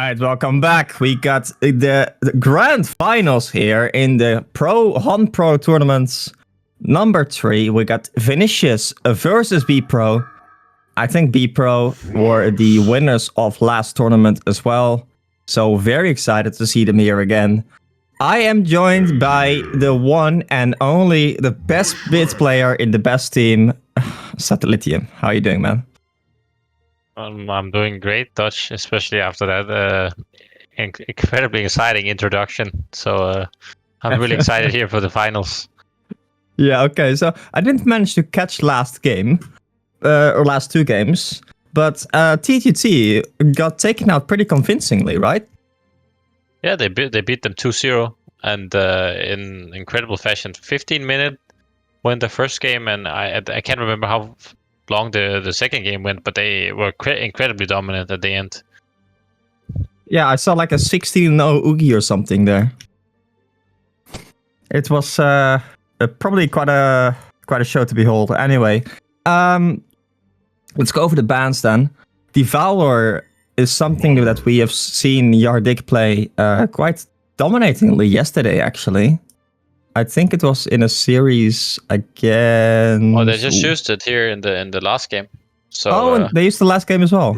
right, welcome back. We got the grand finals here in the HoN Pro tournaments. Number 3, we got Vinicius versus Bpro. I think Bpro were the winners of last tournament as well. So very excited to see them here again. I am joined by the one and only, the best bid player in the best team, Satellitium. How are you doing, man? I'm doing great, Dutch, especially after that incredibly exciting introduction. So I'm really excited here for the finals. Yeah, okay. So I didn't manage to catch last game, or last 2 games, but TTT got taken out pretty convincingly, right? Yeah, they beat them 2-0 and in incredible fashion. 15-minute went the first game, and I can't remember how long the second game went, but they were incredibly dominant at the end. Yeah, I saw like a 16-0 Oogie or something there. It was probably quite a show to behold. Anyway, let's go over the bans then. Devourer is something that we have seen Yardik play quite dominatingly yesterday, actually. I think it was in a series again. Oh, they just used it here in the last game. So and they used the last game as well.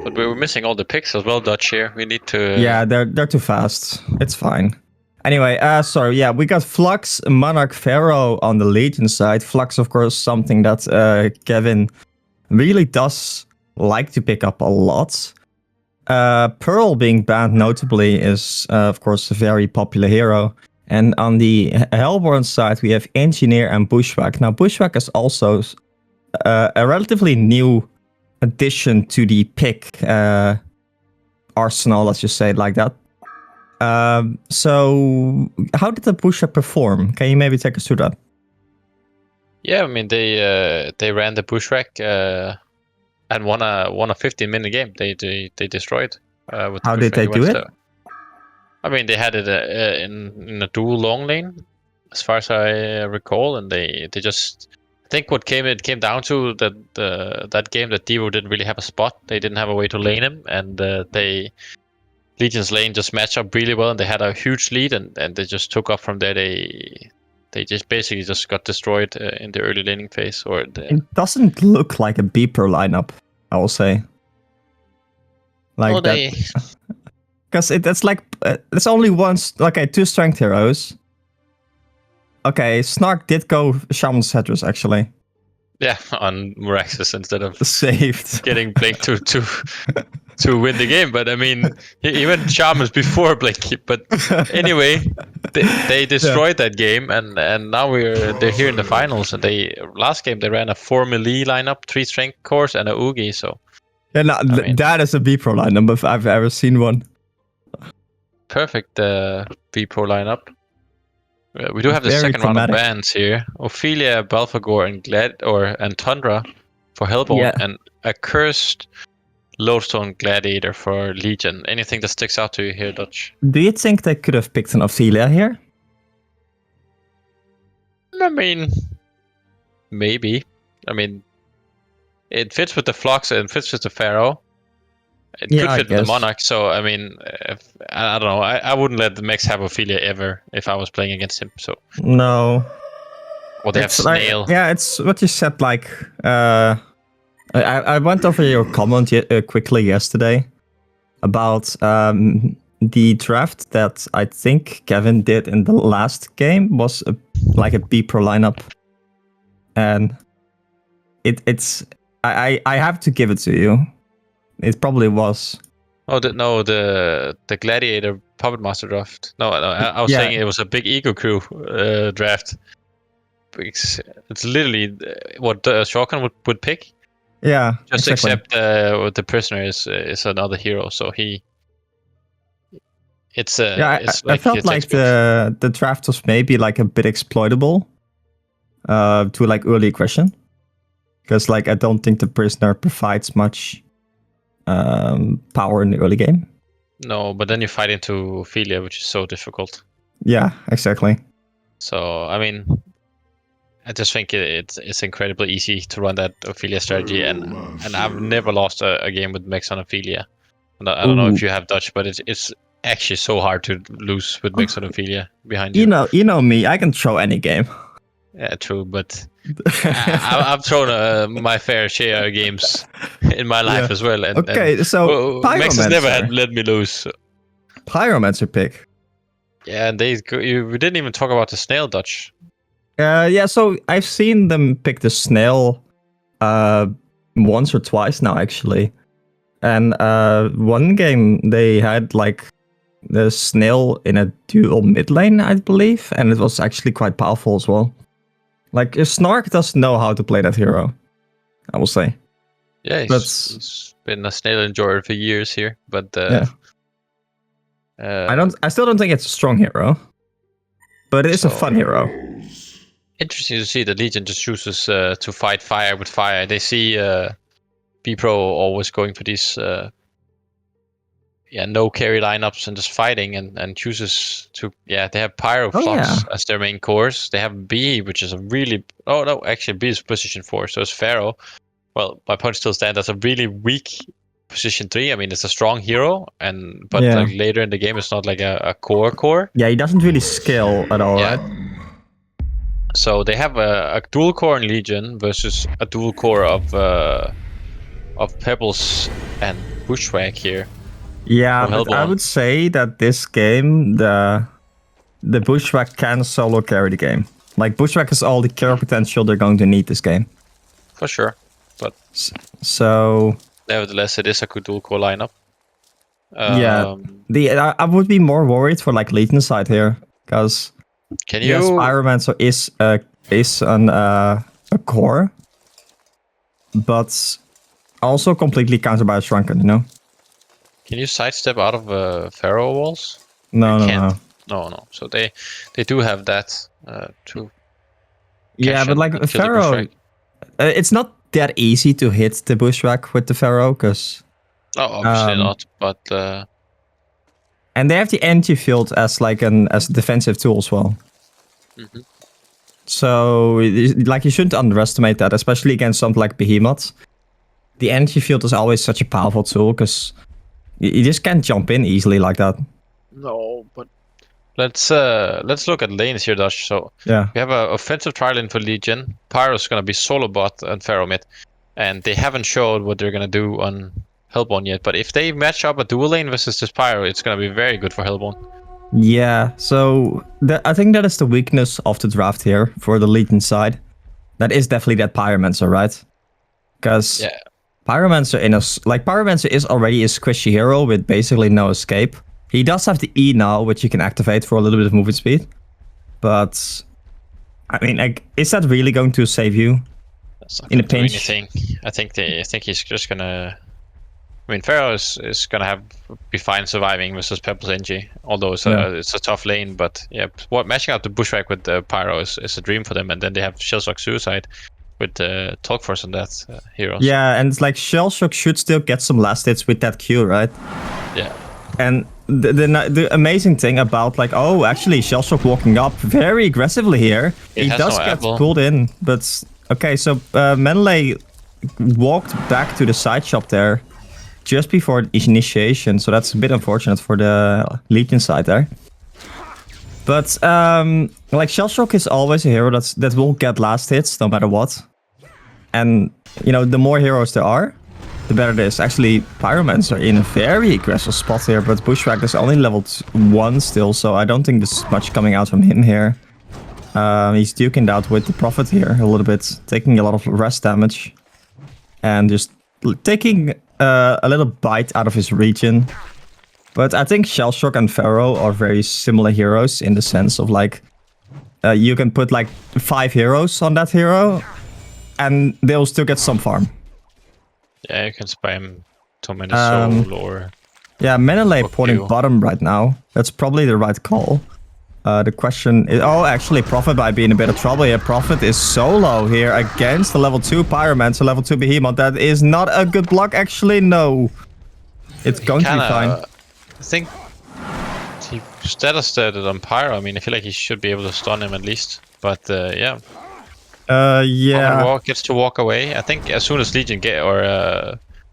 But we were missing all the picks as well, Dutch, here. We need to... Yeah, they're too fast. It's fine. Anyway, sorry, yeah, we got Flux, Monarch, Pharaoh on the Legion side. Flux, of course, something that Kevin really does like to pick up a lot. Pearl being banned notably is, of course, a very popular hero. And on the Hellborn side, we have Engineer and Bushwhack. Now, Bushwhack is also a relatively new addition to the pick arsenal, let's just say it like that. So, how did the Bushwhack perform? Can you maybe take us through that? Yeah, I mean, they ran the Bushwhack and won a 15-minute game. They destroyed. With How did they do it? I mean, they had it in a dual long lane, as far as I recall, and they just... I think it came down to that game that Devo didn't really have a spot. They didn't have a way to lane him, and Legion's lane just matched up really well, and they had a huge lead, and they just took off from there. They just basically just got destroyed in the early laning phase. It doesn't look like a Bpro lineup, I will say. Like that. Because it's like, there's only one, 2 strength heroes. Okay, Snark did go Shaman Cetrus, actually. Yeah, on Muraxis instead of saved getting Blink to win the game. But I mean, he went Shamans before Blink. But anyway, they destroyed that game, and now they're here in the finals. And last game they ran a 4 melee lineup, 3 strength cores, and a Oogie. So yeah, no, that is a Bpro lineup if I've ever seen one. Perfect Bpro lineup. We do have the second round of bans here. Ophelia, Balfagor, and Tundra for Hellborn, and a cursed Lodestone Gladiator for Legion. Anything that sticks out to you here, Dutch? Do you think they could have picked an Ophelia here? I mean, maybe. I mean, it fits with the Flux and fits with the Pharaoh. It could fit with the Monarch, so I mean, I don't know. I wouldn't let the Mex have Ophelia ever if I was playing against him. So no. Or they have Snail. Yeah, it's what you said. Like, I went over your comment quickly yesterday about the draft that I think Kevin did in the last game was like a Bpro lineup, and it's I have to give it to you. It probably was. Oh, the Gladiator Puppet Master draft. No, I was saying it was a big Ego Crew draft. It's literally what Shokan would pick. Yeah, just exactly. Except the Prisoner is another hero, so I felt like the draft was maybe like a bit exploitable to like early aggression, because like I don't think the Prisoner provides much power in the early game. No, but then you fight into Ophelia, which is so difficult. Yeah, exactly. So I mean, I just think it's incredibly easy to run that Ophelia strategy, and I've never lost a game with Mex on Ophelia. I don't know if Ooh. you have Dutch, but it's actually so hard to lose with Mixed Ophelia behind You you. know me. I can throw any game. Yeah, true, but I've thrown my fair share of games in my life Yeah. as well, and Okay, so Max has never Pyromancer. let me lose. Pyromancer pick. Yeah, and we didn't even talk about the snail Dutch. Yeah, so I've seen them pick the snail once or twice now, actually. And one game they had like the snail in a dual mid lane, I believe, and it was actually quite powerful as well. Like Snark does know how to play that hero, I will say. Yeah, he's been a snail enjoyer for years here, but yeah, I still don't think it's a strong hero, but it is a fun hero. Interesting to see that Legion just chooses to fight fire with fire. They see Bpro always going for these no carry lineups and just fighting and chooses to they have Pyro Flux as their main course. They have B, which is a really actually B is position 4, so it's Pharaoh. Well, my point still stands as a really weak position 3. I mean, it's a strong hero, but like later in the game, it's not like a core. Yeah, he doesn't really scale at all, right? So they have a dual core in Legion versus a dual core of Pebbles and Bushwhack here. Yeah, but I would say that this game, the Bushwhack can solo carry the game. Like, Bushwhack has all the carry potential they're going to need this game. For sure, but... So... Nevertheless, it is a good dual core lineup. Yeah, I would be more worried for, like, Legion side here, because... Yes, Pyromancer is a core, but also completely countered by a Shrunken, you know? Can you sidestep out of Pharaoh walls? No. So they do have that to. Yeah, but like Pharaoh, it's not that easy to hit the Bushwhack with the Pharaoh, because. Oh, obviously not. But. And they have the energy field as like as a defensive tool as well. Mm-hmm. So like you shouldn't underestimate that, especially against something like Behemoth. The energy field is always such a powerful tool because you just can't jump in easily like that. No, but let's look at lanes here, Dutch. So we have an offensive trial lane for Legion. Pyro's gonna be solo bot and Pharaoh mid, and they haven't showed what they're gonna do on Hellborn yet. But if they match up a dual lane versus this Pyro, it's gonna be very good for Hellborn. Yeah, so I think that is the weakness of the draft here for the Legion side. That is definitely that Pyromancer, right? Because Pyromancer Pyromancer is already a squishy hero with basically no escape. He does have the E now, which you can activate for a little bit of movement speed. But I mean, like, is that really going to save you in a pinch? I think he's just gonna. I mean, Pharaoh is gonna be fine surviving versus Pebbles NG, although it's a tough lane. But yeah, matching out the Bushwhack with the Pyro is a dream for them, and then they have Shellshock Suicide with the Talk Force on that hero. Yeah, and it's like Shellshock should still get some last hits with that Q, right? Yeah. And the amazing thing about actually Shellshock walking up very aggressively here. He does get pulled in, but okay, so Meneley walked back to the side shop there just before initiation, so that's a bit unfortunate for the Legion side there. But Shellshock is always a hero that will get last hits no matter what. And the more heroes there are, the better it is. Actually, Pyromancer in a very aggressive spot here, but Bushwhack is only level 1 still, so I don't think there's much coming out from him here. He's duking it out with the Prophet here a little bit, taking a lot of rest damage. And just taking a little bite out of his region. But I think Shellshock and Pharaoh are very similar heroes in the sense of you can put 5 heroes on that hero and they'll still get some farm. Yeah, you can spam too many soul or... Yeah, Meneley porting bottom right now. That's probably the right call. The question is... Oh, actually, Prophet might be in a bit of trouble here. Prophet is solo here against the level 2 Pyromancer, level 2 Behemoth. That is not a good block, actually. No. It's going to be fine. I think he status started on Pyro. I mean, I feel like he should be able to stun him at least. But, yeah. Yeah. Gets to walk away. I think as soon as Legion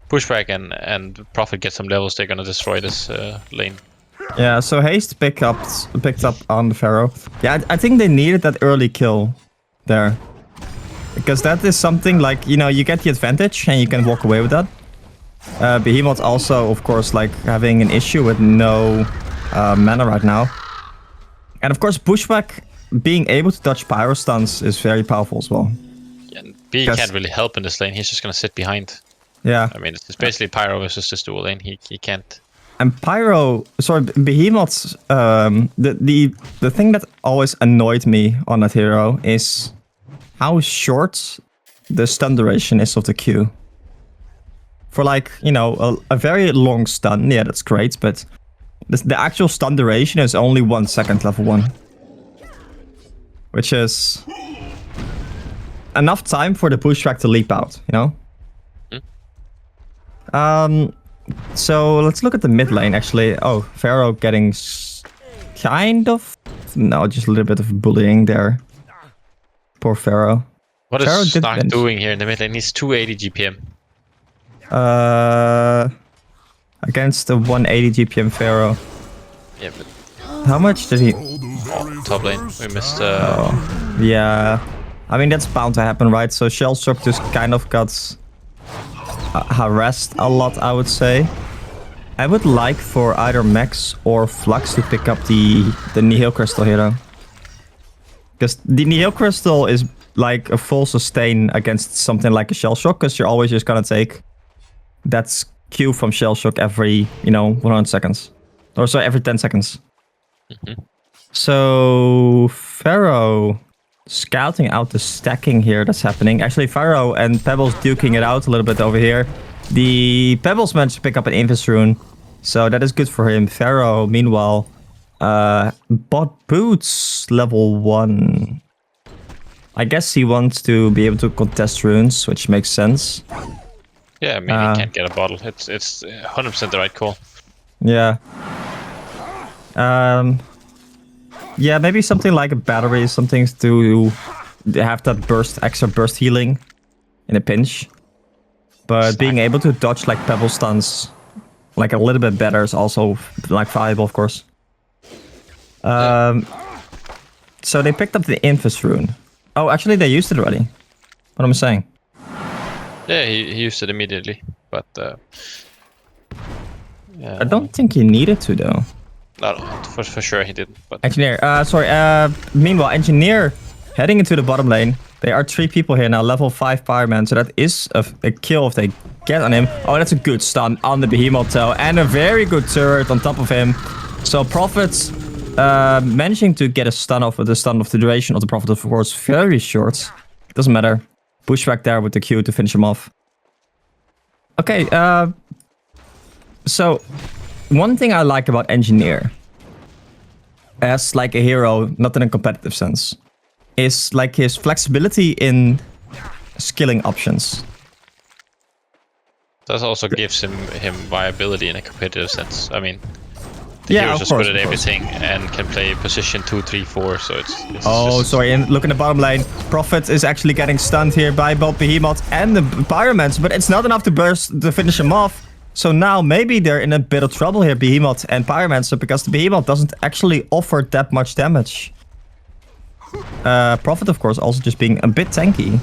pushback and Prophet get some levels, they're gonna destroy this lane. Yeah, so Haste picked up on the Pharaoh. Yeah, I think they needed that early kill there. Because that is something like, you know, you get the advantage and you can walk away with that. Behemoth also, of course, like having an issue with no mana right now. And of course, pushback, being able to dodge pyro stuns is very powerful as well. Yeah, and B can't really help in this lane, he's just gonna sit behind. Yeah. I mean, it's basically pyro versus this dual lane, he can't. And pyro, sorry, Behemoth's, the thing that always annoyed me on that hero is how short the stun duration is of the Q. For like, you know, a very long stun, yeah, that's great, but the actual stun duration is only 1 second level 1. Which is enough time for the pushback to leap out, you know? So let's look at the mid lane actually. Oh, Pharaoh getting kind of... No, just a little bit of bullying there. Poor Pharaoh. What Pharaoh is Stark doing here in the mid lane? He's 280 GPM. Against the 180 GPM Pharaoh. Yeah, but... How much did he... Oh, top lane. We missed... Yeah. I mean, that's bound to happen, right? So Shellshock just kind of got... harassed a lot, I would say. I would like for either Max or Flux to pick up the Nihil Crystal here though. Because the Nihil Crystal is like a full sustain against something like a Shell Shock, because you're always just gonna take that Q from Shell Shock every, you know, 100 seconds. Or so every 10 seconds. So Pharaoh scouting out the stacking here that's happening. Actually, Pharaoh and Pebbles duking it out a little bit over here. The Pebbles managed to pick up an Invis rune, so that is good for him. Pharaoh, meanwhile, bought boots level 1. I guess he wants to be able to contest runes, which makes sense. Yeah, I mean, he can't get a bottle. It's 100% the right call. Yeah. Yeah, maybe something like a battery, something to have that extra burst healing in a pinch. But being able to dodge like pebble stuns like a little bit better is also like valuable, of course. So they picked up the Invis rune. Oh, actually they used it already. What am I saying? Yeah, he used it immediately, but... I don't think he needed to though. No, for sure he didn't. But Engineer, meanwhile, Engineer heading into the bottom lane. There are 3 people here now, level 5 Fireman, so that is a kill if they get on him. Oh, that's a good stun on the Behemoth though, and a very good turret on top of him. So Prophet's managing to get a stun off, with the stun of the duration of the Prophet, of course, very short. Doesn't matter. Pushback there with the Q to finish him off. Okay, so... One thing I like about Engineer, as like a hero, not in a competitive sense, is like his flexibility in skilling options. That also gives him viability in a competitive sense. I mean, the yeah, hero's just good at everything and can play position 2, 3, 4, so it's oh, just... sorry, and look in the bottom lane. Prophet is actually getting stunned here by both Behemoth and the Pyromancer, but it's not enough to finish him off. So now maybe they're in a bit of trouble here, Behemoth and Pyromancer, because the Behemoth doesn't actually offer that much damage. Prophet, of course, also just being a bit tanky.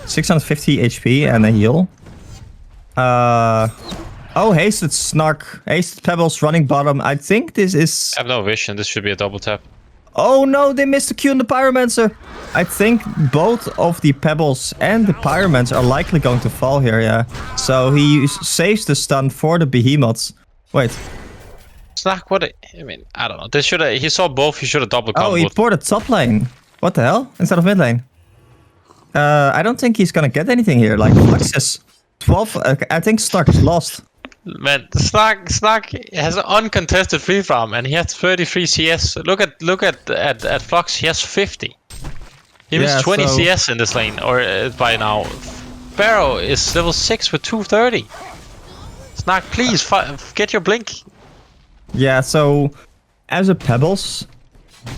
650 HP and a heal. Oh, Hasted Snark. Hasted Pebbles running bottom. I think this is... I have no vision. This should be a double tap. Oh no, they missed the Q on the Pyromancer. I think both of the Pebbles and the Pyromancer are likely going to fall here, yeah. So he saves the stun for the Behemoths. Wait. Snack, what? I mean, I don't know. They should have... He saw both. He should have double comboed. Oh, he poured a top lane. What the hell? Instead of mid lane. I don't think he's gonna get anything here. Like, Fluxus 12... I think Stark is lost. Man, Snack has an uncontested free farm and he has 33 CS. Look at Flux, he has 50. He was 20 CS in this lane, or by now. Bpro is level 6 with 230. Snack, please get your blink. Yeah, so as a Pebbles,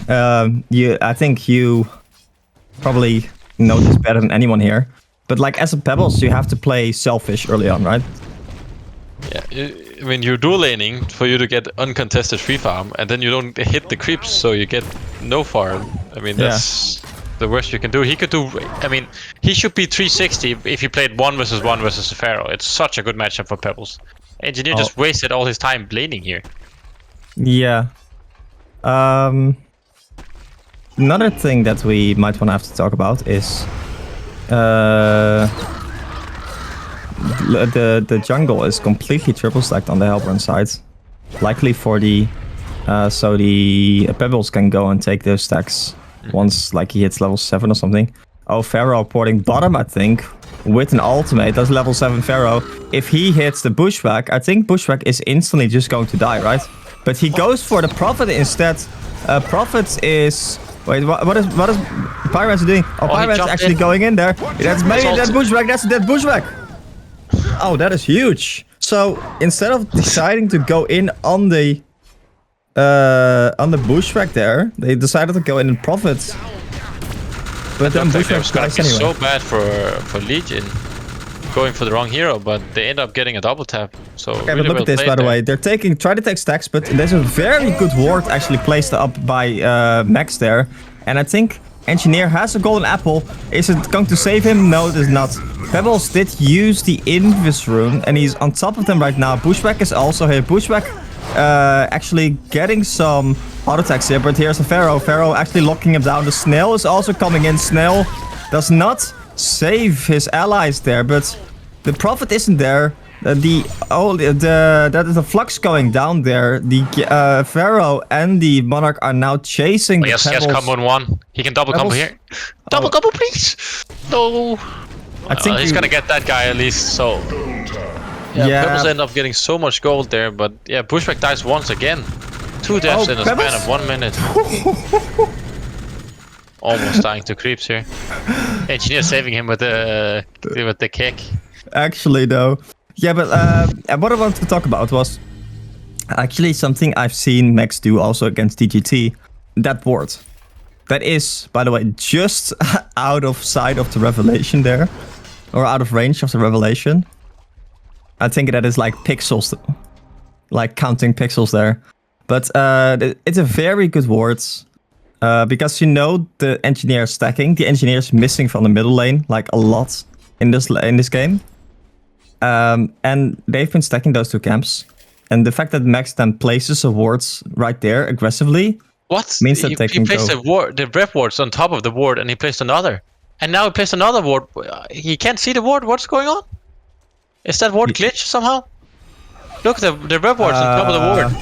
I think you probably know this better than anyone here. But like as a Pebbles, you have to play selfish early on, right? Yeah, I mean, you're dual laning for you to get uncontested free farm, and then you don't hit the creeps, so you get no farm. I mean, that's the worst you can do. He could do. I mean, he should be 360 if he played 1v1 versus a Pharaoh. It's such a good matchup for Pebbles. Engineer just wasted all his time laning here. Yeah. Another thing that we might want to have to talk about is the jungle is completely triple stacked on the Hellborn side, likely for the so the Pebbles can go and take those stacks once like he hits level 7 or something. Oh, Pharaoh porting bottom, I think, with an ultimate. That's level 7 Pharaoh. If he hits the Bushwhack, I think Bushwhack is instantly just going to die, right? But he goes for the Prophet instead. Prophet is... Wait, what is Pyramid's doing? Oh, Pyramid's actually going in there. That's maybe that Bushwhack. That's that Bushwhack. Oh, that is huge. So instead of deciding to go in on the Bushwhack there, they decided to go in and Prophet. But then Bushwhack dies anyway. So bad for Legion going for the wrong hero, but they end up getting a double tap. So okay, really but look at this, by the way. They're trying to take stacks, but there's a very good ward actually placed up by Max there. And I think Engineer has a golden apple. Is it going to save him? No, it is not. Pebbles did use the Invis rune, and he's on top of them right now. Bushwhack is also here. Bushwhack actually getting some auto attacks here, but here's the Pharaoh. Pharaoh actually locking him down. The Snail is also coming in. Snail does not save his allies there, but the Prophet isn't there. That is the Flux going down there. The Pharaoh and the Monarch are now chasing the Pebbles. Yes, combo on one. He can double combo here. Double combo, please. No. I think he's gonna get that guy at least. So yeah, Pebbles end up getting so much gold there, but yeah, Bushwhack dies once again. 2 deaths in a span of 1 minute. Almost dying to creeps here. Engineer saving him with the kick. Actually, though. Yeah, but what I wanted to talk about was actually something I've seen Max do also against DGT. That ward. That is, by the way, just out of sight of the revelation there. Or out of range of the revelation. I think that is like pixels. Like counting pixels there. But it's a very good ward. Because you know the Engineer is stacking. The Engineer is missing from the middle lane like a lot in this game. And they've been stacking those 2 camps. And the fact that Max then places a wards right there aggressively means that they can go. He placed the rep wards on top of the ward and he placed another. And now he placed another ward. He can't see the ward. What's going on? Is that ward glitched somehow? Look, the rep wards on top of the ward.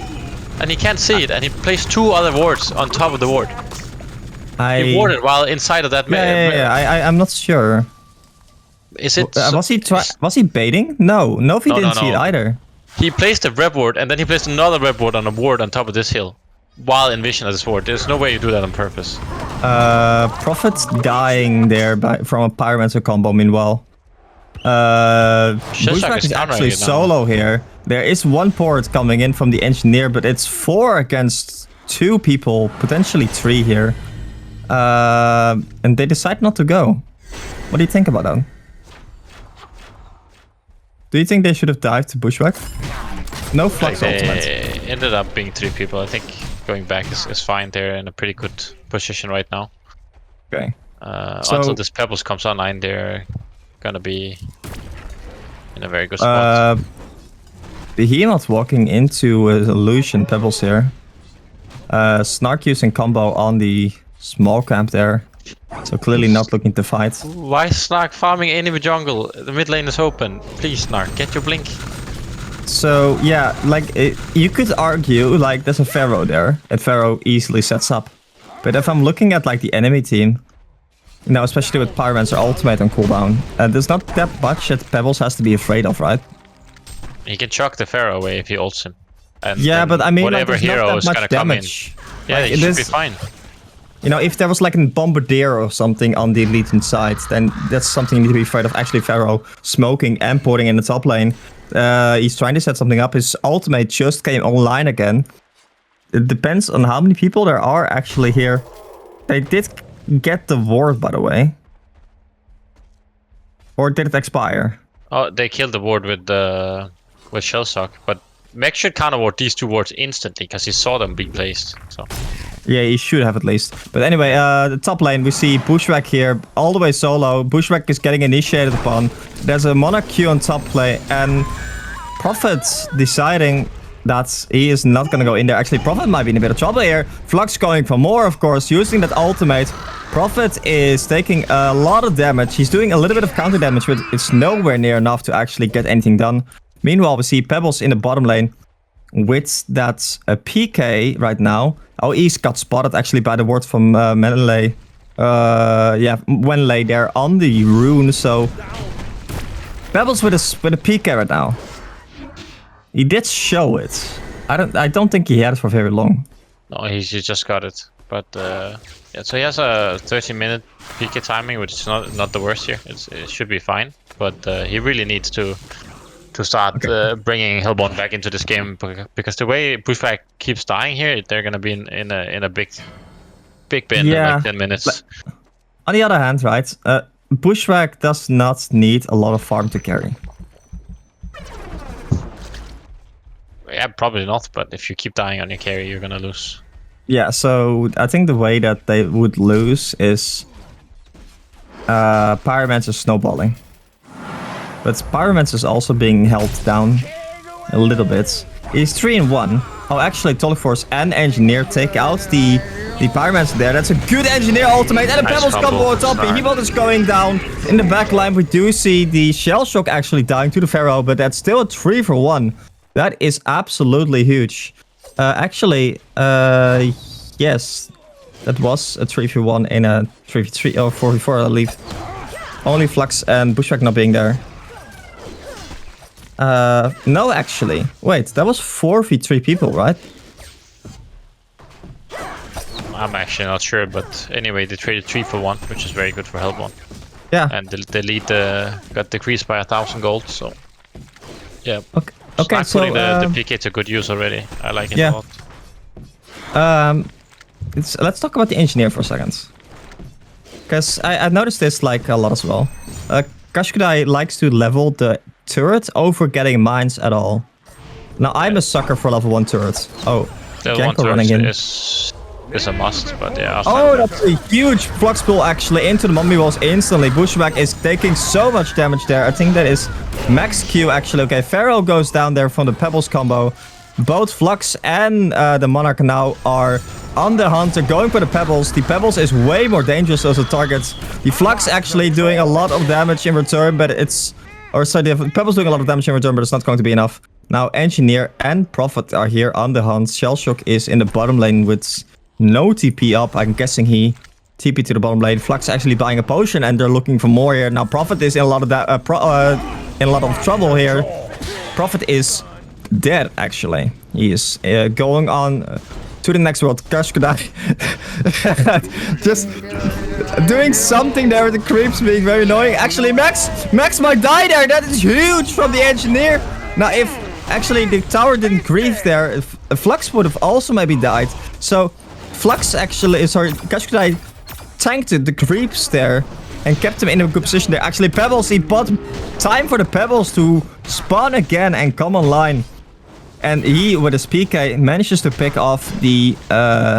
And he can't see it. And he placed 2 other wards on top of the ward. He warded while inside of that. I'm not sure. Is it? Was he baiting? No, he didn't see it either. He placed a rep ward and then he placed another rep ward on a ward on top of this hill, while in vision of this ward. There's no way you do that on purpose. Prophet's dying there from a Pyromancer combo. Meanwhile, Bushwhack is actually solo here. There is 1 port coming in from the Engineer, but it's 4 against 2 people, potentially 3 here, and they decide not to go. What do you think about that? Do you think they should have dived to Bushwhack? No Flux ultimate. They ended up being 3 people. I think going back is fine. They're in a pretty good position right now. Okay. Until this Pebbles comes online, they're gonna be in a very good spot. Behemoth walking into Illusion Pebbles here. Snark using combo on the small camp there. So clearly not looking to fight. Why is Snark farming enemy jungle? The mid lane is open. Please, Snark, get your blink. So yeah, like you could argue like there's a Pharaoh there, and Pharaoh easily sets up. But if I'm looking at like the enemy team, you know, especially with Pyromancer ultimate on cooldown, there's not that much that Pebbles has to be afraid of, right? He can chuck the Pharaoh away if he ults him. And yeah, but I mean, whatever like, hero is gonna come in. Yeah, he should be fine. You know, if there was like a Bombardier or something on the Legion side, then that's something you need to be afraid of. Actually, Pharaoh smoking and porting in the top lane. He's trying to set something up. His ultimate just came online again. It depends on how many people there are actually here. They did get the ward, by the way. Or did it expire? Oh, they killed the ward with the with Shell Shock, but Mech should counter ward these 2 wards instantly because he saw them being placed. So Yeah, he should have at least. But anyway, the top lane, we see Bushwhack here, all the way solo. Bushwhack is getting initiated upon. There's a Monarch Q on top play, and Prophet deciding that he is not going to go in there. Actually, Prophet might be in a bit of trouble here. Flux going for more, of course, using that ultimate. Prophet is taking a lot of damage. He's doing a little bit of counter damage, but it's nowhere near enough to actually get anything done. Meanwhile, we see Pebbles in the bottom lane with that PK right now. Oh, he's got spotted actually by the ward from Melee. Yeah, Wenley there on the rune. So Pebbles with a PK right now. He did show it. I don't think he had it for very long. no, he just got it. But yeah, so he has a 30-minute PK timing, which is not the worst here. It should be fine. But he really needs to start bringing Hellborn back into this game, because the way Bushwhack keeps dying here, they're gonna be in a big bin in like 10 minutes. But on the other hand, right, Bushwhack does not need a lot of farm to carry. Yeah, probably not. But if you keep dying on your carry, you're gonna lose. Yeah, so I think the way that they would lose is Pyromancer snowballing. But Pyromancer is also being held down a little bit. He's 3-in-1. Oh, actually, Toliforce and Engineer take out the Pyromancer there. That's a good Engineer ultimate. And a Nice Pebbles combo on top. He is going down. In the back line, we do see the Shell Shock actually dying to the Pharaoh, but that's still a 3-for-1. That is absolutely huge. Actually, yes, that was a 3-for-1 in a 3v3 or 4v4, I believe. Only Flux and Bushwhack not being there. No, actually. Wait, that was 4v3 people, right? I'm actually not sure, but anyway, they traded 3-for-1, which is very good for Hellborn. Yeah. And the lead got decreased by 1,000 gold, so yeah. Okay, I'm so putting the PK to good use already. I like it a lot. Let's talk about the Engineer for a second. Because I noticed this like a lot as well. Kashkudai likes to level the turret over getting mines at all. Now, I'm a sucker for level 1 turret. Oh, Level 1 Janko running in. Is a must, but yeah. Oh, that's a huge flux pull actually into the mummy walls instantly. Bushwhack is taking so much damage there. I think that is max Q actually. Okay, Pharaoh goes down there from the Pebbles combo. Both Flux and the Monarch now are on the Hunter, going for the Pebbles. The Pebbles is way more dangerous as a target. The Flux actually doing a lot of damage in return, but it's... Or sorry, the Pebbles doing a lot of damage in return, but it's not going to be enough. Now, Engineer and Prophet are here on the hunt. Shellshock is in the bottom lane with no TP up. I'm guessing he TP to the bottom lane. Flux actually buying a potion, and they're looking for more here. Now, Prophet is in a lot of trouble here. Prophet is dead, actually. He is going on to the next world. Kashkudai just doing something there with the creeps being very annoying. Actually, Max might die there. That is huge from the Engineer. Now, if actually the tower didn't grieve there, if Flux would have also maybe died. So Flux actually, sorry, Kashkudai tanked the creeps there and kept him in a good position there. Actually, Pebbles, he bought time for the Pebbles to spawn again and come online. And he, with his PK, manages to pick off the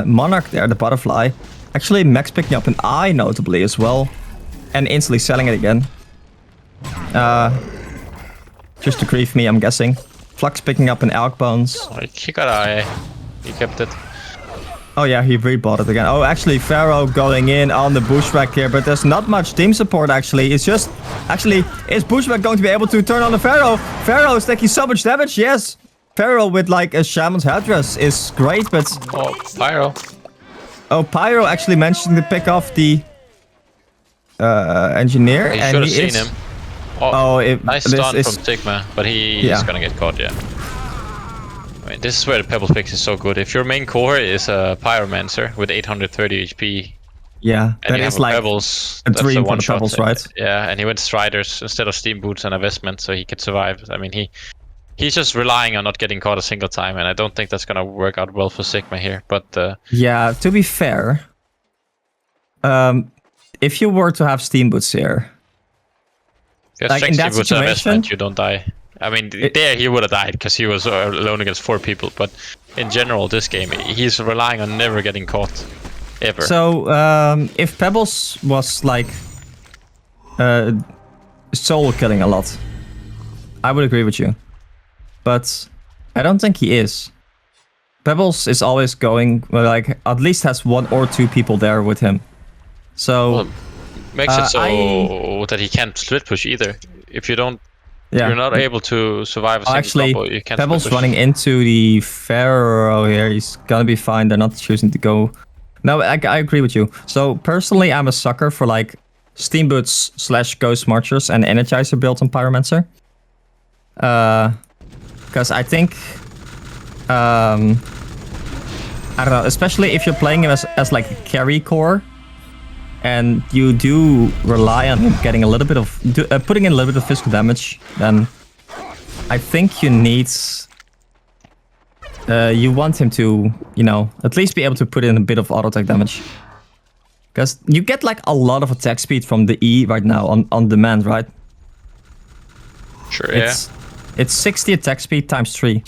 Monarch there, the Butterfly. Actually, Max picking up an eye, notably, as well. And instantly selling it again. Just to grief me, I'm guessing. Flux picking up an Elk Bones. He got eye. He kept it. Oh yeah, he rebought it again. Oh, actually, Pharaoh going in on the Bushwhack here, but there's not much team support, actually. It's just... Actually, is Bushwhack going to be able to turn on the Pharaoh? Pharaoh is taking so much damage, yes. Pharaoh with like a Shaman's headdress is great, but... Oh, Pyro. Oh, Pyro actually managed to pick off the Engineer. You should have seen him. Nice stun from Sigma, but he's gonna get caught, yeah. I mean, this is where the Pebble picks is so good. If your main core is a Pyromancer with 830 HP, yeah, and that is like Pebbles, a dream for the Pebbles, right? Yeah, and he went Striders instead of Steam Boots and Investment, so he could survive. I mean, he's just relying on not getting caught a single time, and I don't think that's gonna work out well for Sigma here. But yeah, to be fair, if you were to have Steam Boots here, like in that situation, you don't die I mean, there he would have died because he was alone against 4 people. But in general, this game, he's relying on never getting caught, ever. So if Pebbles was like soul killing a lot, I would agree with you. But I don't think he is. Pebbles is always going, like, at least has 1 or 2 people there with him. So well, makes it so that he can't split push either. If you don't, you're not able to survive a single combo. You can't Pebbles running into the Pharaoh here. He's gonna be fine. They're not choosing to go. No, I agree with you. So personally, I'm a sucker for like Steam Boots / Ghost Marchers and Energizer built on Pyromancer. Because I think, I don't know, especially if you're playing him as like a carry core, and you do rely on him getting a little bit of, putting in a little bit of physical damage, then I think you need, you want him to, you know, at least be able to put in a bit of auto attack damage. Because you get like a lot of attack speed from the E right now on demand, right? Sure, It's 60 attack speed times 3.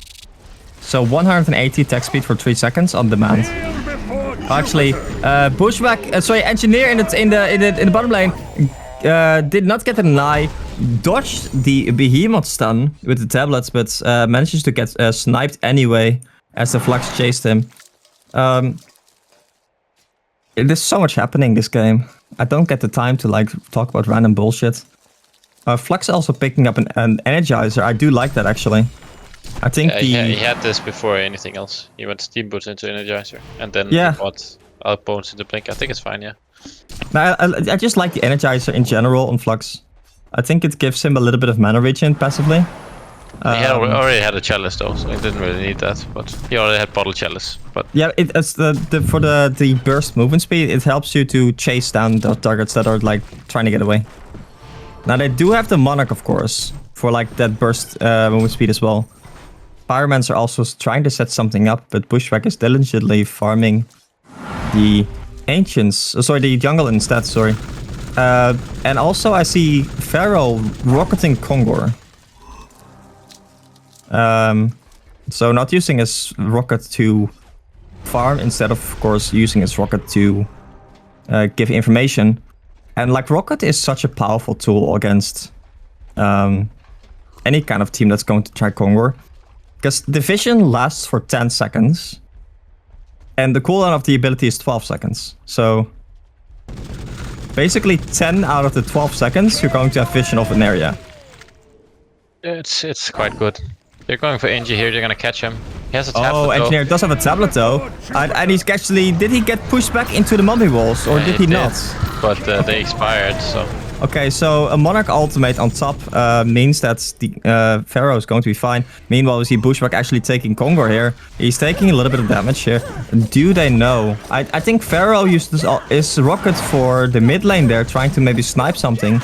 So 180 attack speed for 3 seconds on demand. Actually, Bushwhack, Engineer in the bottom lane did not get an eye, dodged the Behemoth stun with the tablets, but manages to get sniped anyway as the Flux chased him. There's so much happening this game. I don't get the time to like talk about random bullshit. Flux also picking up an Energizer. I do like that actually. I think he had this before anything else. He went Steam Boots into Energizer, and then he bought Outbones into Blink. I think it's fine, yeah. I just like the Energizer in general on Flux. I think it gives him a little bit of mana regen passively. He already had a Chalice though, so he didn't really need that. But he already had Bottle Chalice. But yeah, it's for the burst movement speed. It helps you to chase down the targets that are like trying to get away. Now they do have the Monarch, of course, for like that burst movement speed as well. Pyromancer are also trying to set something up, but Bushwhack is diligently farming the Ancients. The jungle instead, sorry. And also I see Pharaoh rocketing Kongor. So not using his rocket to farm, instead of course using his rocket to give information. And like rocket is such a powerful tool against any kind of team that's going to try Kongor. Because the vision lasts for 10 seconds. And the cooldown of the ability is 12 seconds. So basically 10 out of the 12 seconds you're going to have vision of an area. It's quite good. They're going for Engie here, they're gonna catch him. He has a tablet. Oh, Engineer does have a tablet though. And he's actually, did he get pushed back into the mummy walls or did he not? But they expired, so. Okay, so a Monarch ultimate on top means that the Pharaoh is going to be fine. Meanwhile, we see Bushwhack actually taking Kongor here. He's taking a little bit of damage here. Do they know? I think Pharaoh used his rocket for the mid lane there, trying to maybe snipe something.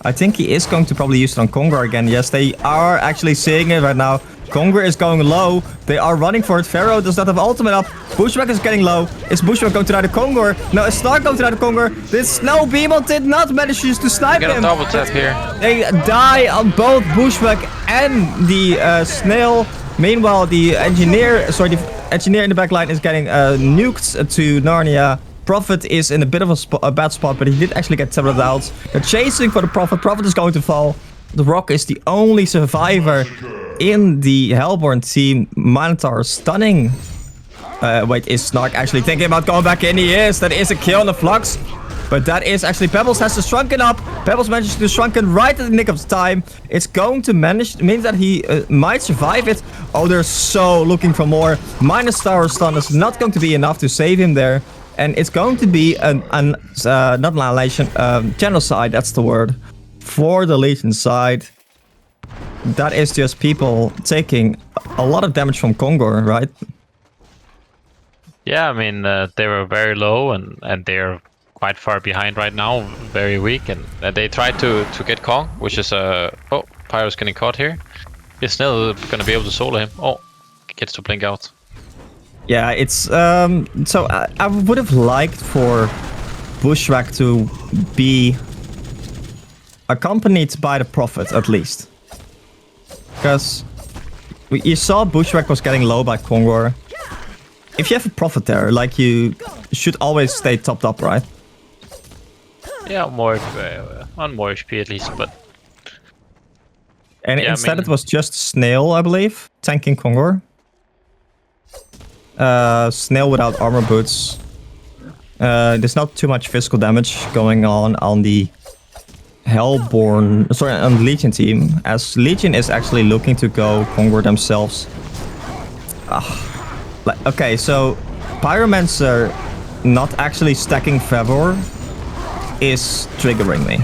I think he is going to probably use it on Kongor again. Yes, they are actually seeing it right now. Kongor is going low. They are running for it. Pharaoh does not have ultimate up. Bushwhack is getting low. Is Bushwhack going to die to Kongor? No, is Snark going to die to Kongor? This Snow Beetle did not manage to snipe him. Get a double tap here. They die on both Bushwhack and the Snail. Meanwhile, the engineer in the back line is getting nuked to Narnia. Prophet is in a bit of a bad spot, but he did actually get tablet out. They're chasing for the Prophet. Prophet is going to fall. The Rock is the only survivor in the Hellborn team. Minotaur stunning. Wait, is Snark actually thinking about going back in? He is. That is a kill on the Flux. But that is actually, Pebbles has to shrunken up. Pebbles manages to shrunken right at the nick of time. It's going to means that he might survive it. Oh, they're so looking for more. Minus Tower stun is not going to be enough to save him there. And it's going to be not annihilation, genocide, that's the word, for the Legion side. That is just people taking a lot of damage from Kongor, right? Yeah, I mean, they were very low and they're quite far behind right now, very weak. And they tried to get Kong, which is oh, Pyro's getting caught here. He's still gonna be able to solo him. Oh, gets to blink out. Yeah, it's so I would have liked for Bushwhack to be accompanied by the Prophet at least. Because you saw Bushwhack was getting low by Kongor. If you have a Prophet there, like, you should always stay topped up, right? Yeah, more on more HP at least, but... And yeah, instead it was just Snail, I believe, tanking Kongor. Snail without armor boots. There's not too much physical damage going on the Hellborn, sorry, on the Legion team, as Legion is actually looking to go Kongor themselves. Okay, so Pyromancer not actually stacking Favor is triggering me.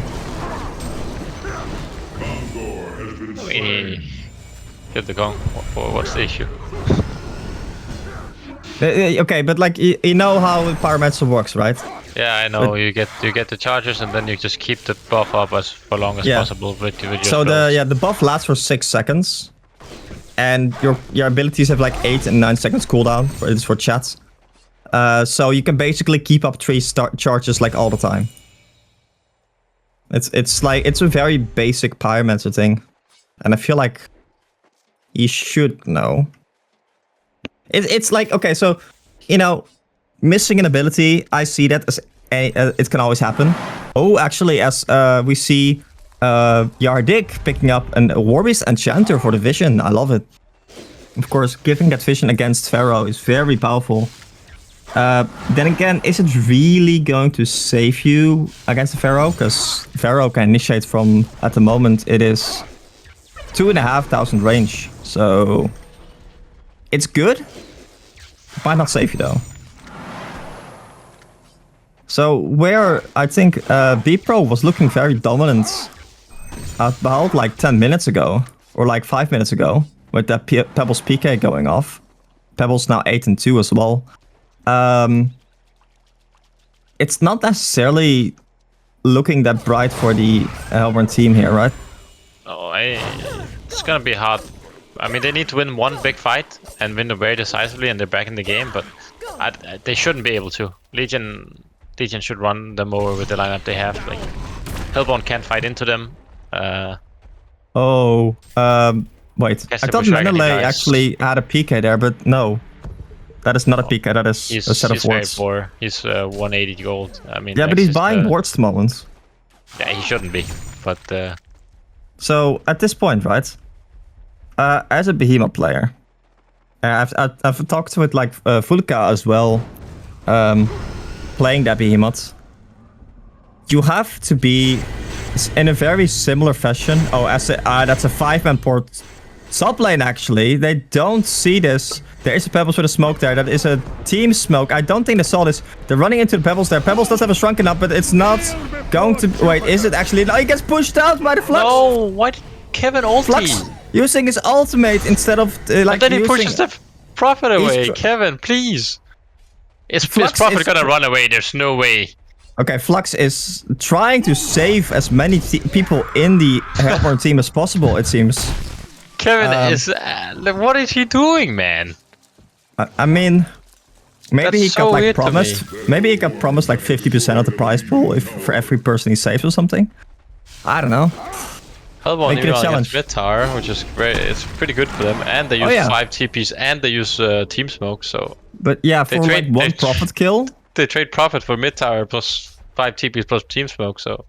Get the Gong. What's the issue? Okay, but like you know how Pyromancer works, right? Yeah, I know. But you get the charges and then you just keep the buff up as for long as possible with your so the buff lasts for 6 seconds, and your abilities have like 8 and 9 seconds cooldown for chats. So you can basically keep up 3 charges like all the time. It's a very basic Pyromancer thing, and I feel like you should know. It's like, okay, so, you know, missing an ability, I see that as it can always happen. Oh, actually, as we see Yardik picking up a Warbeast Enchanter for the vision. I love it. Of course, giving that vision against Pharaoh is very powerful. Then again, is it really going to save you against the Pharaoh? Because Pharaoh can initiate from, at the moment, it is 2,500 range. So it's good. Might not save you though. So where I think Bpro was looking very dominant about like 10 minutes ago, or like 5 minutes ago, with that Pebbles PK going off. Pebbles now 8-2 as well. It's not necessarily looking that bright for the Hellborn team here, right? Oh, it's gonna be hard. I mean, they need to win one big fight and win it very decisively, and they're back in the game. But they shouldn't be able to. Legion should run them over with the lineup they have. Like, Hellborn can't fight into them. Wait. I thought Meneley actually had a PK there, but no. That is not a PK, that is a set of wards. He's very poor. He's 180 gold. I mean, yeah, but he's buying wards at the moment. Yeah, he shouldn't be, but... So, at this point, right? As a Behemoth player, I've talked with like Fulka as well, playing that Behemoth. You have to be in a very similar fashion. Oh, that's a 5-man port top lane actually. They don't see this. There is a Pebbles with a smoke there. That is a team smoke. I don't think they saw this. They're running into the Pebbles there. Pebbles does have a shrunken up, but it's not going to... Wait, is it actually... No, he gets pushed out by the Flux. No, why did Kevin ulti? Flux using his ultimate instead of like... But then he pushes the Prophet away. Kevin, please. Is Prophet gonna run away? There's no way. Okay, Flux is trying to save as many people in the Hellborn team as possible, it seems. Kevin is... what is he doing, man? I mean... Maybe he got like promised. Maybe he got promised like 50% of the prize pool for every person he saves or something. I don't know. Hellborn even against mid tower, which is great. It's pretty good for them, and they use 5 TPs and they use team smoke. So. But yeah, for like one Prophet kill. They trade Prophet for mid tower plus 5 TPs plus team smoke. So.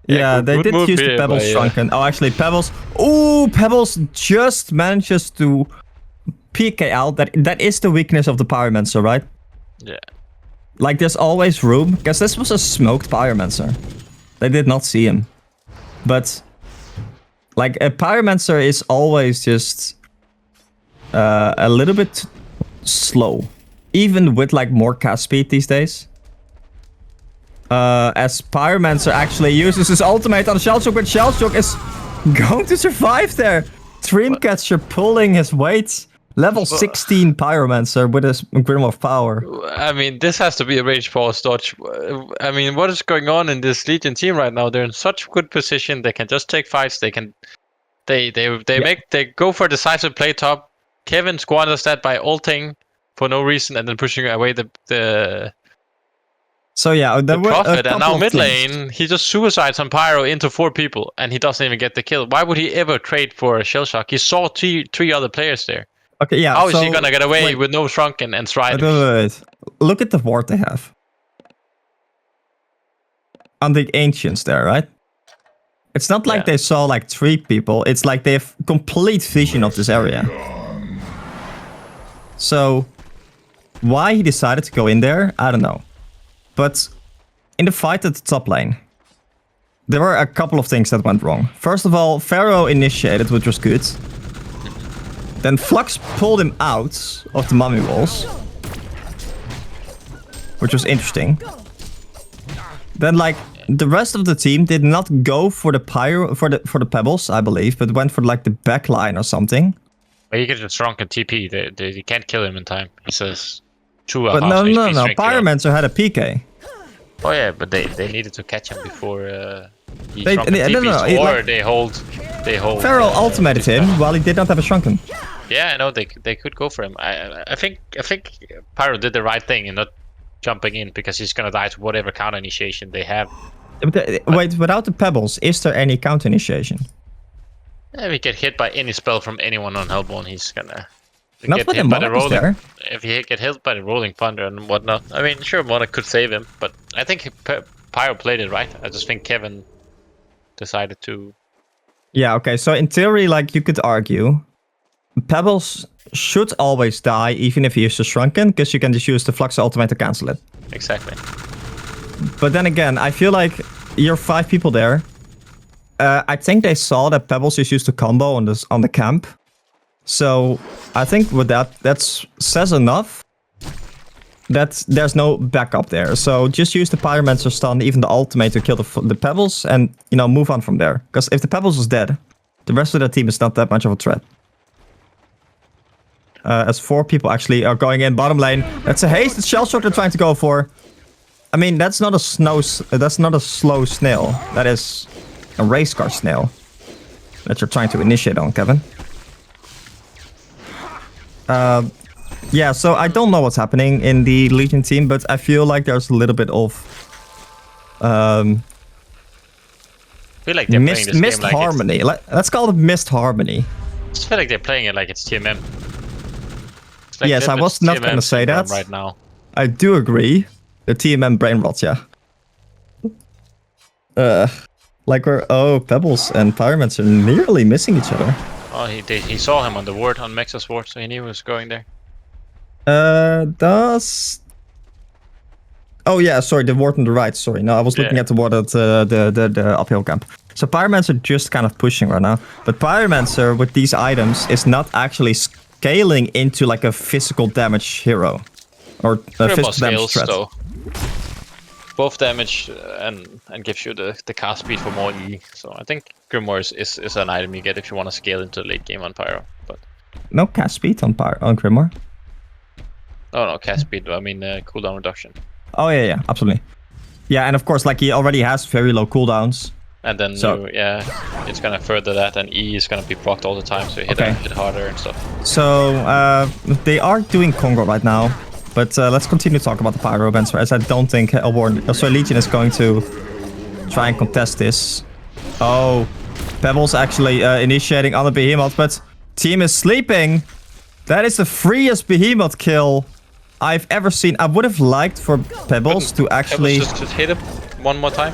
Yeah, they did use the Pebbles shrunken. Oh, actually, Pebbles. Oh, Pebbles just manages to PK out. That is the weakness of the Pyromancer, right? Yeah. Like, there's always room, because this was a smoked Pyromancer. They did not see him. But, like, a Pyromancer is always just a little bit slow. Even with, like, more cast speed these days. As Pyromancer actually uses his ultimate on Shellshock, but Shellshock is going to survive there. Dreamcatcher pulling his weight. Level 16 Pyromancer with his Grim of Power. I mean, this has to be a Rage Pulse dodge. I mean, what is going on in this Legion team right now? They're in such good position. They can just take fights. They can, they go for decisive play top. Kevin squanders that by ulting for no reason and then pushing away the So yeah, there The were a Prophet, and couple now of mid things. lane, he just suicides on Pyro into 4 people, and he doesn't even get the kill. Why would he ever trade for a shell shock? He saw three other players there. Okay, yeah. How is so, he gonna get away wait, with no shrunken and striders? wait. Look at the ward they have. On the ancients there, right? It's not like they saw like 3 people. It's like they have complete vision of this area. So why he decided to go in there, I don't know. But in the fight at the top lane, there were a couple of things that went wrong. First of all, Pharaoh initiated, which was good. Then Flux pulled him out of the mummy walls, which was interesting. Then like the rest of the team did not go for the pyro for the pebbles, I believe, but went for like the back line or something. But he gets a shrunken TP. They can't kill him in time. He says 2 But no, HP strength kill. Pyromancer had a PK. Oh yeah, but they needed to catch him before he They- shrunken no, no, TPs, it, or like- they hold. Pharaoh ultimated him while he did not have a shrunken. Yeah, I know they could go for him. I think Pyro did the right thing in not jumping in, because he's gonna die to whatever counter initiation they have. Wait, without the pebbles, is there any counter initiation? If he get hit by any spell from anyone on Hellborn, he's gonna Not get when the hit by the Monarch is rolling. there. If he get hit by the rolling thunder and whatnot, I mean, sure, Monarch could save him, but I think Pyro played it right. I just think Kevin decided to. Yeah, okay, so in theory, like, you could argue pebbles should always die, even if you use the shrunken, because you can just use the flux ultimate to cancel it. Exactly. But then again, I feel like you're 5 people there. I think they saw that pebbles is used to combo on the camp. So I think with that says enough that there's no backup there. So just use the Pyromancer stun, even the ultimate, to kill the pebbles, and move on from there. Because if the pebbles is dead, the rest of the team is not that much of a threat. As 4 people actually are going in bottom lane. That's a haste. It's shell shock they're trying to go for. I mean, that's not a slow snail. That is a race car snail that you're trying to initiate on, Kevin. Yeah, so I don't know what's happening in the Legion team, but I feel like there's a little bit of I feel like they're playing this missed game like harmony. Let's call it missed harmony. I just feel like they're playing it like it's TMM. It's like Yes, I was not going to say that. right now. I do agree. The TMM brain rot, yeah. Like Pebbles and Pyramids are nearly missing each other. Oh, he saw him on the ward, on Mexa's ward, so he knew he was going there. Oh yeah, sorry, the ward on the right. Sorry, no, I was looking at the ward at the uphill camp. So Pyromancer are just kind of pushing right now, but Pyromancer with these items is not actually scaling into like a physical damage hero or a physical damage threat. Though. Both damage and gives you the cast speed for more E. So I think Grimoire is an item you get if you want to scale into the late game on Pyro. But no cast speed on Grimoire. Oh no, cast speed. I mean cooldown reduction. Oh yeah, absolutely. Yeah, and of course, like he already has very low cooldowns. And then it's gonna further that, and E is gonna be procced all the time, so you hit harder and stuff. So they are doing Congo right now, but let's continue to talk about the Pyro events, as I don't think Legion is going to try and contest this. Oh, Pebbles actually initiating on the Behemoth, but team is sleeping. That is the freest Behemoth kill I've ever seen. I would have liked for Pebbles to actually just hit him one more time.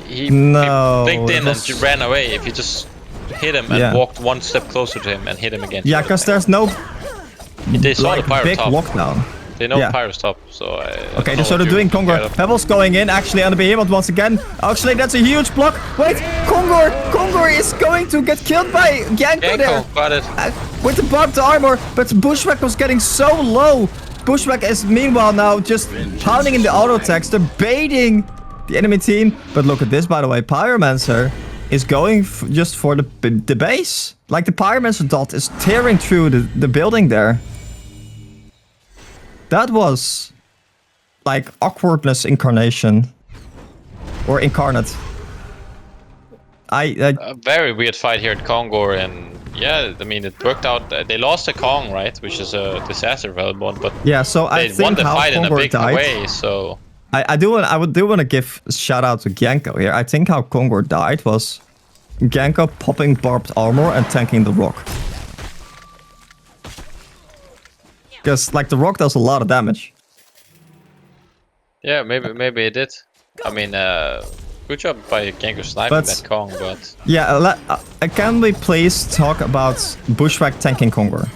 He blinked in and ran away. If you just hit him and walked one step closer to him and hit him again. Yeah, because there's no they saw the Pyro big top. walkdown. They know Pyro's top, so okay, so they're doing Kongor. Pebbles going in actually on the Behemoth once again. Actually, that's a huge block. Wait, Kongor is going to get killed by Yanko there. Got it. With the barbed armor, but Bushwhack was getting so low. Bushwhack is meanwhile now just pounding in the auto attacks. They're baiting the enemy team. But look at this, by the way. Pyromancer is going just for the base. Like the Pyromancer dot is tearing through the building there. That was like awkwardness incarnation. Or incarnate. A very weird fight here at Kongor, and yeah, I mean, it worked out. They lost the Kong, right? Which is a disaster for Hellborn, but yeah, so I they think won the fight in a Kongor big way, so I do want to give a shout out to Genko here. I think how Kongor died was Genko popping barbed armor and tanking the rock. Because like the rock does a lot of damage. Yeah, maybe it did. I mean, good job by Genko sniping that Kong, but... Yeah, can we please talk about Bushwhack tanking Kongor?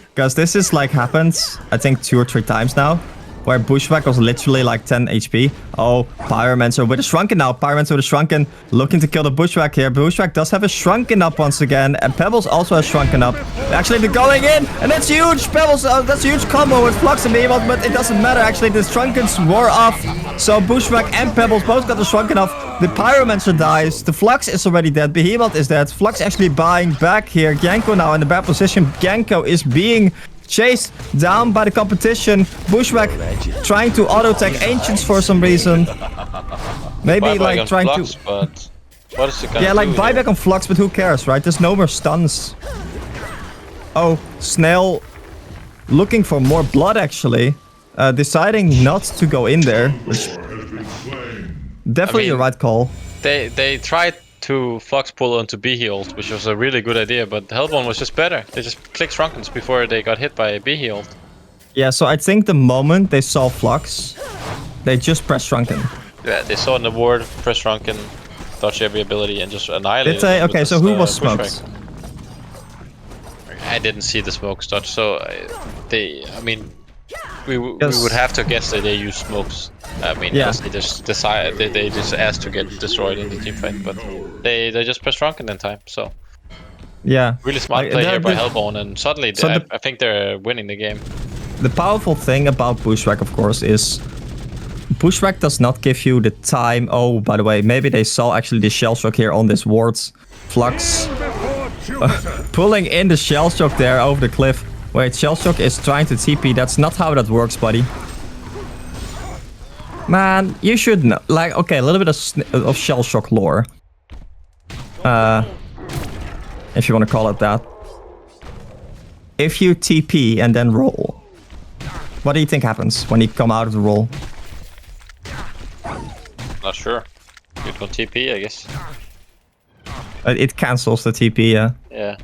Because this is like happened, I think 2 or 3 times now, where Bushwhack was literally like 10 HP. Oh, Pyromancer with a Shrunken now. Pyromancer with a Shrunken, looking to kill the Bushwhack here. Bushwhack does have a Shrunken up once again, and Pebbles also has Shrunken up. Actually, they're going in, and that's huge. Pebbles, that's a huge combo with Flux and Behemoth, but it doesn't matter. Actually, the Shrunkens were off, so Bushwhack and Pebbles both got the Shrunken off. The Pyromancer dies. The Flux is already dead. Behemoth is dead. Flux actually buying back here. Genko now in the bad position. Genko is being chased down by the competition. Bushwhack trying to auto-attack Ancients for some reason. Maybe like trying Flux, to... But what is it gonna yeah, like do buyback here? on Flux, but who cares, right? There's no more stuns. Oh, Snail looking for more blood actually. Deciding not to go in there. Which definitely the right call. They tried to Flux pull onto B healed, which was a really good idea, but Hellborn was just better. They just clicked Shrunkens before they got hit by B healed. Yeah, so I think the moment they saw Flux, they just pressed Shrunken. Yeah, they saw in the ward, press Shrunken, dodge every ability, and just annihilated. Okay, so who was smoked? I didn't see the smokes dodge, so I mean, we would have to guess that they use smokes. I mean, because they just decide they just asked to get destroyed in the team fight, but they just press Shrunken in time. So yeah, really smart play here by Hellborn, and suddenly I think they're winning the game. The powerful thing about Bushwhack, of course, is Bushwhack does not give you the time. Oh, by the way, maybe they saw actually the shell shock here on this ward. Flux pulling in the shell shock there over the cliff. Wait, shell shock is trying to TP. That's not how that works, buddy. Man, you should know. Like, okay, a little bit of shell shock lore. If you want to call it that. If you TP and then roll, what do you think happens when you come out of the roll? Not sure. You don't TP, I guess. It cancels the TP, yeah. Yeah.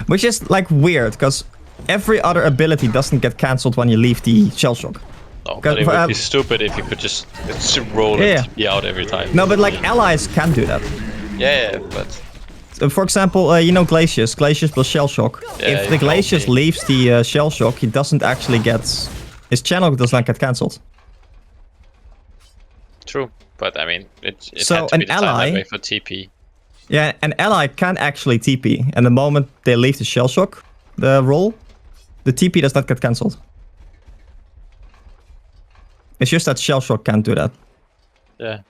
Which is like weird, because every other ability doesn't get cancelled when you leave the shell shock. No, but it would be stupid if you could just roll and TP out every time. No, but like allies can do that. Yeah, but... For example, you know Glacius. Glacius plus shell shock. Yeah, if the Glacius leaves the shell shock, he doesn't actually get... His channel does not get cancelled. True, but I mean, it so had to be designed that way for TP. Yeah, an ally can actually TP, and the moment they leave the shell shock, the roll, the TP does not get cancelled. It's just that shell shock can't do that. Yeah.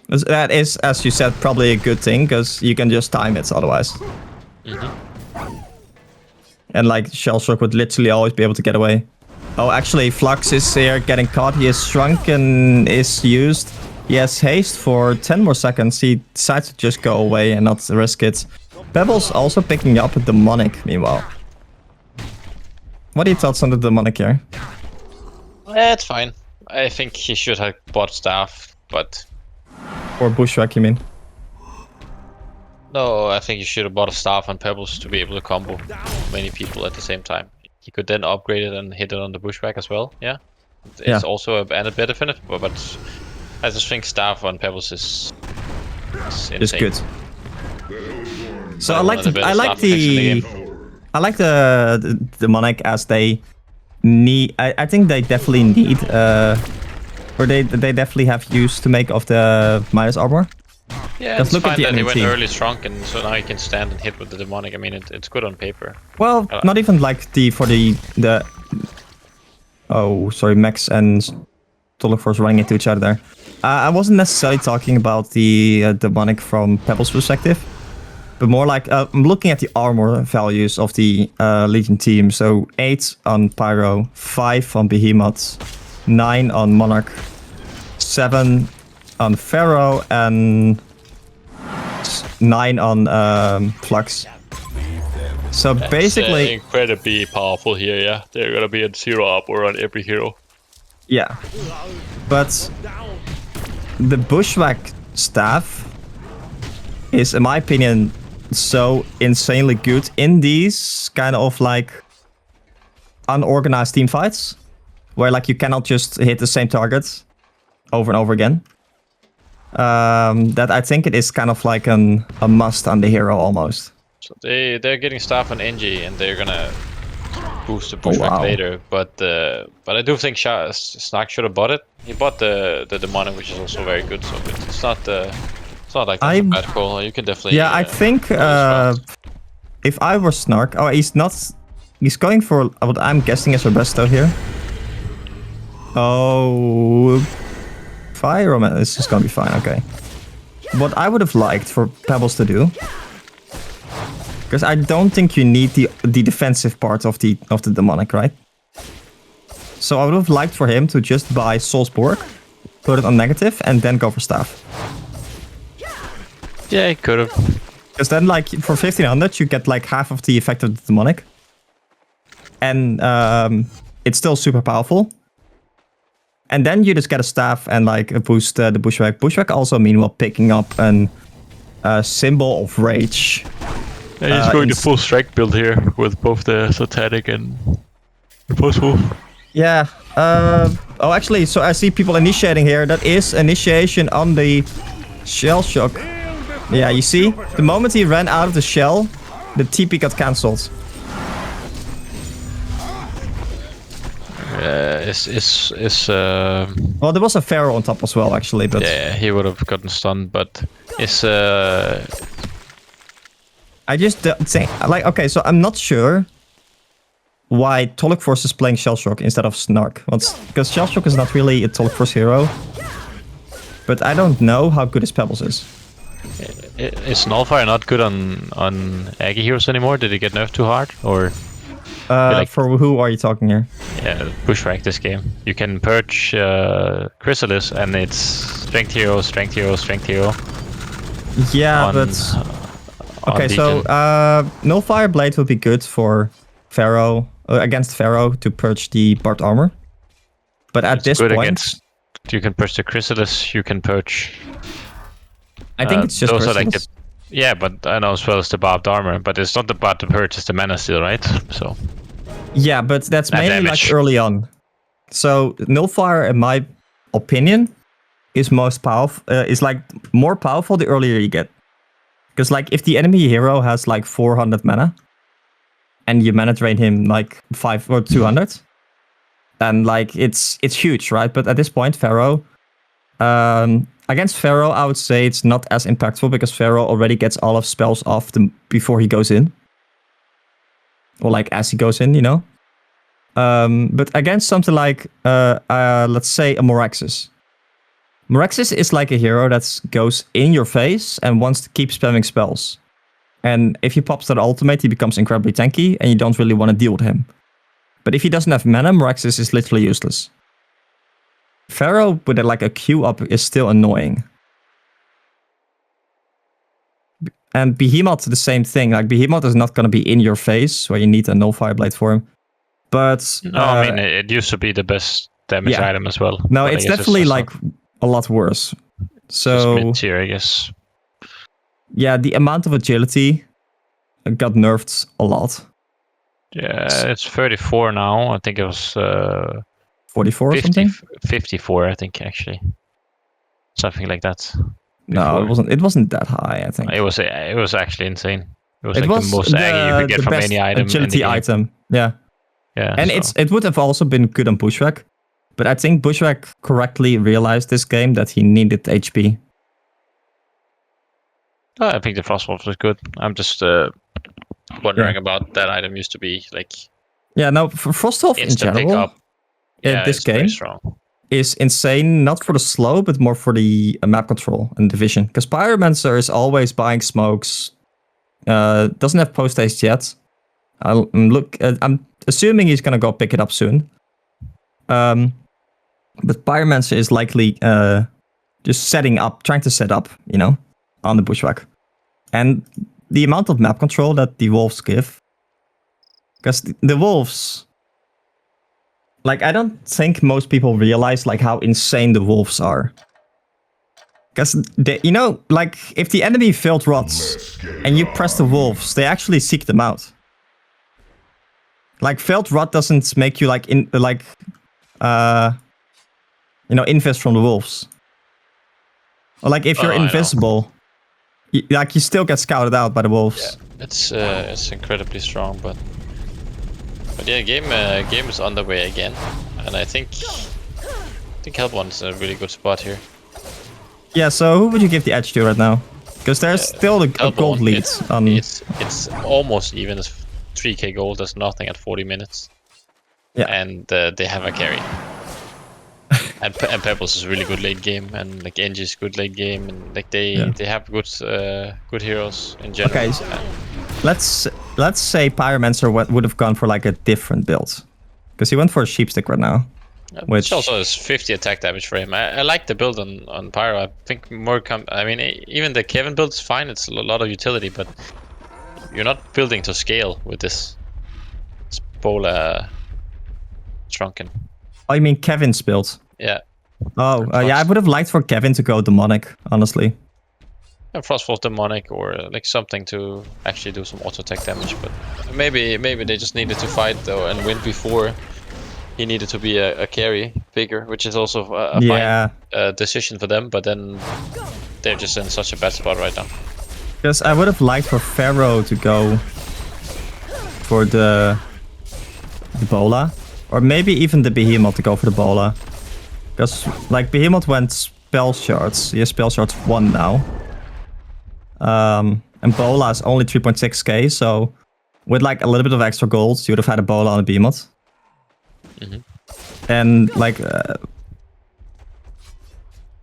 That is, as you said, probably a good thing, because you can just time it otherwise. And like, shell shock would literally always be able to get away. Oh, actually, Flux is here getting caught. He is shrunken, is used. He has haste for 10 more seconds. He decides to just go away and not risk it. Pebbles also picking up a demonic, meanwhile. What are your thoughts on the demonic here? It's fine. I think he should have bought staff, but... Or Bushwhack, you mean? No, I think you should have bought a staff on Pebbles to be able to combo many people at the same time. He could then upgrade it and hit it on the Bushwhack as well, yeah? It's also a added benefit, but I just think staff on Pebbles is insane. It's good. So I like the demonic as they need. I think they definitely need or they definitely have use to make of the minus armor. Yeah, it's fine that he went early strong, and so now he can stand and hit with the demonic. I mean, it's good on paper. Well, not even like the oh, sorry, Max and Tollerforce running into each other there. I wasn't necessarily talking about the demonic from Pebbles' perspective, but more like I'm looking at the armor values of the Legion team. So 8 on Pyro, 5 on Behemoth, 9 on Monarch, 7 on Pharaoh, and 9 on Flux. So that's basically incredibly powerful here. Yeah, they're gonna be at 0 up or on every hero. Yeah. But the Bushwhack staff is, in my opinion, so insanely good in these kind of like unorganized team fights, where like you cannot just hit the same target over and over again. That I think it is kind of like a must on the hero almost. So they're getting staff on NG, and they're gonna boost the Bushwhack later. But I do think Snark should have bought it. He bought the demonic, which is also very good. So it's not like that's a bad call. You can definitely. Yeah, I think if I were Snark, he's not. He's going for what I'm guessing is a resto here. Oh, fire! This is gonna be fine. Okay. What I would have liked for Pebbles to do, because I don't think you need the defensive part of the demonic, right? So I would have liked for him to just buy Soulsborg, put it on negative, and then go for staff. Yeah, he could have. Because then, like, for 1500, you get like half of the effect of the demonic. And it's still super powerful. And then you just get a staff and like boost the Bushwhack. Bushwhack also meanwhile picking up a symbol of rage. Yeah, he's going to full strike build here with both the Satanic and the Post-Wolf. Yeah. Oh, actually, so I see people initiating here. That is initiation on the Shell Shock. Yeah, you see? The moment he ran out of the shell, the TP got cancelled. Well, there was a Pharaoh on top as well, actually. But yeah, he would have gotten stunned, but it's I just think, like, okay, so I'm not sure why Tolic Force is playing Shellshock instead of Snark. Because Shellshock is not really a Tolic Force hero. But I don't know how good his Pebbles is. Is Nullfire not good on Aggie heroes anymore? Did he get nerfed too hard? Or for who are you talking here? Yeah, Bushwhack this game. You can purge Chrysalis and it's Strength Hero, Strength Hero, Strength Hero. Yeah, but... Okay, so Nullfire Blade would be good for Pharaoh, against Pharaoh to purge the barbed armor. But at this point... You can purge the Chrysalis, you can purge... I think it's just those are like yeah, but I know as well as the barbed armor, but it's not about the purge, it's the mana steel, right? So... Yeah, but that's mainly like early on. So Nullfire, in my opinion, is most powerful. Is like more powerful the earlier you get. Because like if the enemy hero has like 400 mana, and you mana drain him like 5 or 200, then like it's huge, right? But at this point, Pharaoh, against Pharaoh, I would say it's not as impactful because Pharaoh already gets all of spells off before he goes in. Or like as he goes in, you know? But against something like, let's say a Moraxis. Moraxis is like a hero that goes in your face and wants to keep spamming spells. And if he pops that ultimate, he becomes incredibly tanky and you don't really want to deal with him. But if he doesn't have mana, Moraxis is literally useless. Pharaoh with like a Q up is still annoying. And Behemoth, the same thing. Like Behemoth is not going to be in your face, where you need a Nullfire Blade for him. But no, I mean it used to be the best damage item as well. No, it's definitely like a lot worse. So mid-tier, I guess. Yeah, the amount of agility got nerfed a lot. Yeah, it's 34 now. I think it was 44 or something. 54, I think actually, something like that. No, it wasn't that high, I think. It was actually insane. It was like the most aggy you could get from any item. Agility item, yeah. Yeah. And it would have also been good on Bushwhack, but I think Bushwhack correctly realized this game that he needed HP. I think the Frostwolf was good. I'm just wondering about that item used to be like. Yeah, no, for Frostwolf in general, this game is insane, not for the slow, but more for the map control and the vision. Because Pyromancer is always buying smokes, doesn't have post haste yet. I'm assuming he's gonna go pick it up soon. But Pyromancer is likely just trying to set up, you know, on the Bushwhack. And the amount of map control that the wolves give, because the wolves, Like, I don't think most people realize like how insane the wolves are. Because, you know, like, if the enemy filled rods and you press the wolves, they actually seek them out. Like, failed rod doesn't make you, like, you know, invest from the wolves. Or, like, if you're invisible, you still get scouted out by the wolves. Yeah, it's incredibly strong, but yeah, game is underway again, and I think HoN's a really good spot here. Yeah, so who would you give the edge to right now? Because there's still a gold lead. It's almost even as 3k gold as nothing at 40 minutes. Yeah, and they have a carry. and Pebbles is really good late game, and like Engi's good late game, and like they have good heroes in general. Okay, so let's say Pyromancer would have gone for like a different build, because he went for a sheepstick right now. Which also is 50 attack damage for him. I like the build on Pyro. I think more I mean, even the Kevin build is fine. It's a lot of utility, but you're not building to scale with this Spola Shrunken. Oh, you mean Kevin's build? Yeah. Oh, yeah, I would have liked for Kevin to go demonic, honestly. And Frostfall demonic, or like something to actually do some auto attack damage, but maybe they just needed to fight though and win before he needed to be a carry figure, which is also a fine decision for them, but then they're just in such a bad spot right now. Because I would have liked for Pharaoh to go for the Bola, or maybe even the Behemoth to go for the Bola. Because like Behemoth went spell shards, he has spell shards 1 now. And Bola is only 3.6k, so with like a little bit of extra gold, you would have had a Bola on a Behemoth. And like,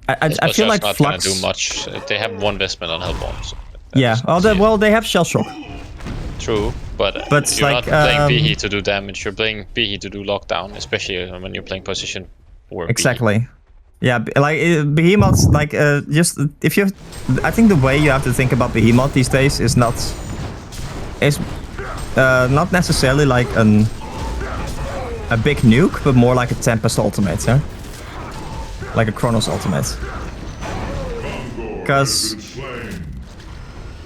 I feel like not Flux gonna do much. They have 1 investment on Hellborn. So yeah. Well, they have Shell Shock. True, but you're like, not playing Behe to do damage. You're playing Behe to do lockdown, especially when you're playing position 4. Exactly. Behe. Yeah, like Behemoth's like just if you, I think the way you have to think about Behemoth these days is not necessarily like a big nuke, but more like a Tempest ultimate, yeah? Like a Chronos ultimate. Because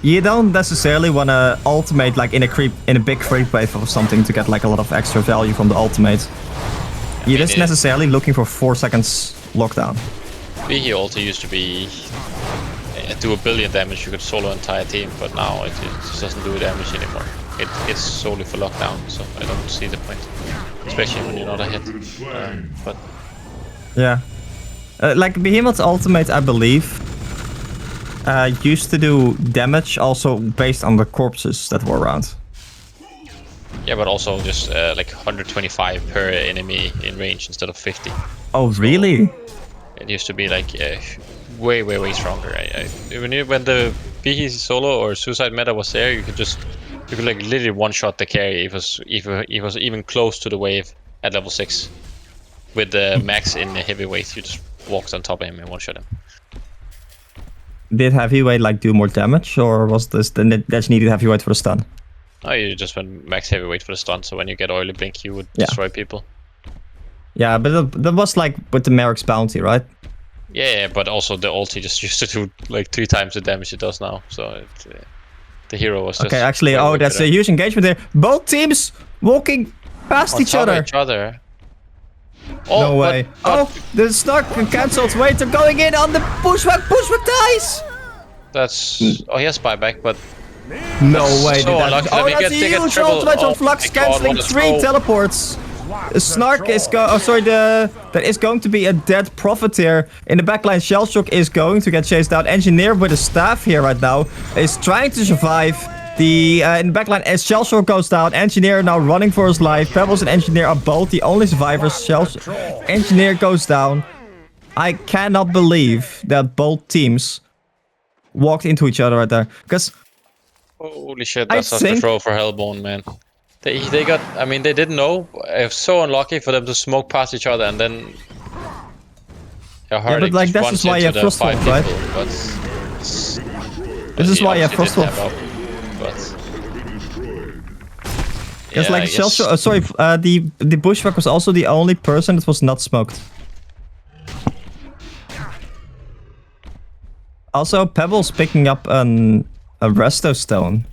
you don't necessarily want to ultimate like in a big creep wave or something to get like a lot of extra value from the ultimate. You're just necessarily looking for 4 seconds lockdown. Behe also used to be do 1 billion damage, you could solo an entire team, but now it just doesn't do damage anymore. It's solely for lockdown, so I don't see the point, especially when you're not ahead. But yeah, like Behemoth's ultimate, I believe, used to do damage also based on the corpses that were around. Yeah, but also just like 125 per enemy in range instead of 50. Oh, really? It used to be like way stronger. When the Behe solo or suicide meta was there, you could like literally one-shot the carry if he was even close to the wave at level 6. With the max in the heavyweight, you just walked on top of him and one-shot him. Did heavyweight like do more damage, or was this that you needed heavyweight for the stun? Oh, you just went max heavyweight for the stun, so when you get oily blink, you would destroy people. Yeah, but that was like with the Merrick's bounty, right? Yeah, but also the ulti just used to do like 3 times the damage it does now, so the hero was just... Okay, actually, that's a huge engagement there. Both teams walking past each other. Oh, no way. The Snark cancelled. Wait, they're going in on the pushback. Pushback dies! That's... Oh, he has buyback, but... No way. So unlucky. That's a huge ultimate on Flux, cancelling 3 teleports. Snark is that is going to be a dead Profiteer. In the backline, Shellshock is going to get chased out. Engineer with a staff here right now is trying to survive. In the backline, as Shellshock goes down, Engineer now running for his life. Pebbles and Engineer are both the only survivors. Engineer goes down. I cannot believe that both teams walked into each other right there. Because holy shit, that's such a throw for Hellborn, man. They got, I mean, they didn't know. It was so unlucky for them to smoke past each other, and then... Yeah, but like, this is why you have Frostfall, right? This is why you have Frostfall. Because Yeah, like I guess. sorry, the bushwhack was also the only person that was not smoked. Also, Pebbles picking up a resto stone.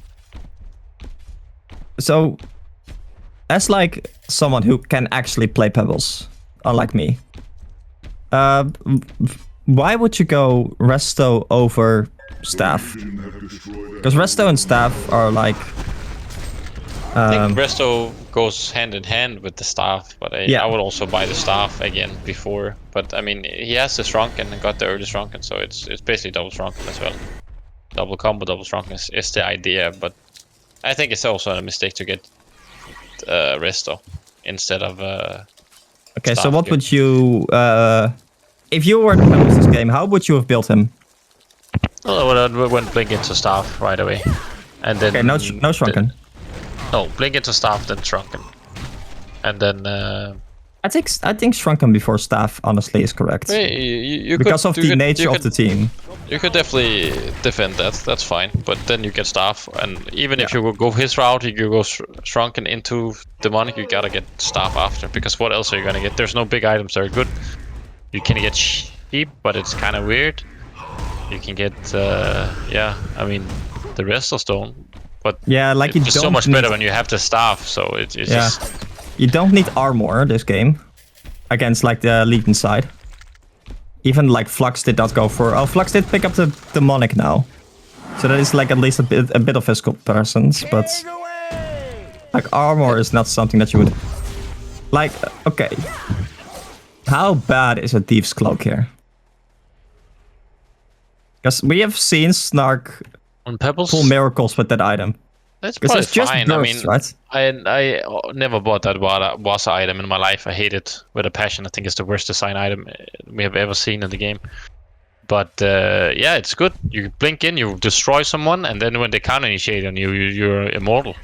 So, as like someone who can actually play Pebbles, unlike me, why would you go resto over staff? Because resto and staff are like. I think resto goes hand in hand with the staff, but I would also buy the staff again before. But I mean, he has the shrunken and got the early shrunken, so it's basically double shrunken as well. Double combo, double shrunken is the idea, but I think it's also a mistake to get resto instead of. Okay, so staff what here. would you, if you were the Pebbles this game, how would you have built him? Well, I went blink into staff right away, and then Okay, no shrunken. No, blink into staff, then shrunken, and then. I think shrunken before staff honestly is correct. You because could, of the nature of the team. You could definitely defend that. That's fine, but then you get staff, and even if you will go his route, you go shrunken into demonic, you gotta get staff after. Because what else are you gonna get? There's no big items that are good. You can get sheep, but it's kind of weird. You can get I mean, the resto stone. But yeah, like it's just so much better when you have the staff. So it's just you don't need armor this game against like the Legion side. Even like Flux did not go for. Oh, Flux did pick up the demonic now, so that is like at least a bit of physical presence. But like armor is not something that you would like. Okay, how bad is a Thief's Cloak here? Because we have seen Snark on Pebbles pull miracles with that item. That's probably it's just fine. burst, right? I never bought that Wasa item in my life. I hate it with a passion. I think it's the worst design item we have ever seen in the game. But yeah, it's good. You blink in, you destroy someone, and then when they counter initiate on you, you're immortal.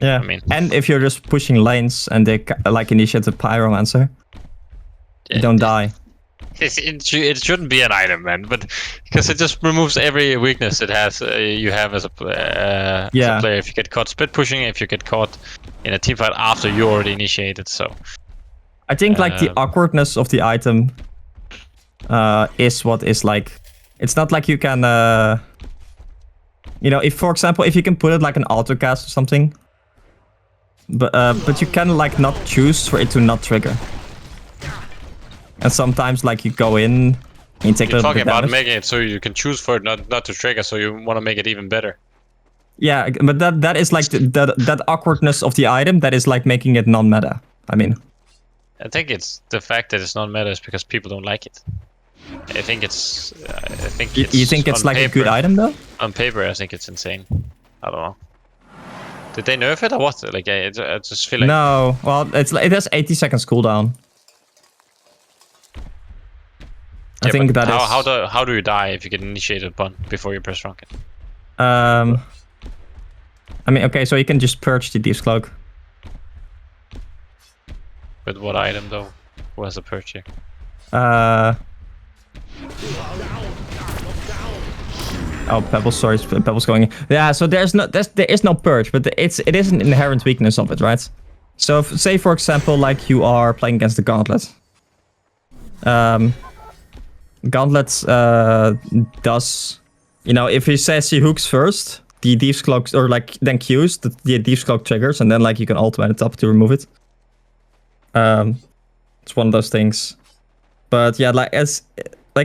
Yeah, I mean, and if you're just pushing lanes and they like initiate the Pyromancer, you don't die. It shouldn't be an item, man, but because it just removes every weakness it has. You have as a player. If you get caught split pushing, if you get caught in a team fight after you already initiated. So I think like the awkwardness of the item is what is like. It's not like you can, you know, if for example, if you can put it like an autocast or something, but you can like not choose for it to not trigger. And sometimes, like, you go in and you take a little bit of damage. You're talking about making it so you can choose for it not to trigger, so you want to make it even better. Yeah, but that is like that awkwardness of the item that is like making it non-meta. I mean, I think it's the fact that it's non-meta is because people don't like it. I think it's. You think it's like a good item though? On paper, I think it's insane. I don't know. Did they nerf it or what? Like, I just feel like. No, well, it has 80 seconds cooldown. I think that is... How do you die if you get initiated upon before you press rocket? I mean, okay, so you can just purge the Thief's Cloak. With what item though? Who has a purge here? Oh, Pebbles, sorry, Pebbles going in. Yeah, so there is no purge, but it is an inherent weakness of it, right? So say for example, like you are playing against the Gauntlet. Gauntlet does, you know, if he says he hooks first, the Thief's Cloak, or like then Qs, the Thief's Cloak triggers, and then like you can ultimate it up to remove it. It's one of those things. But yeah, like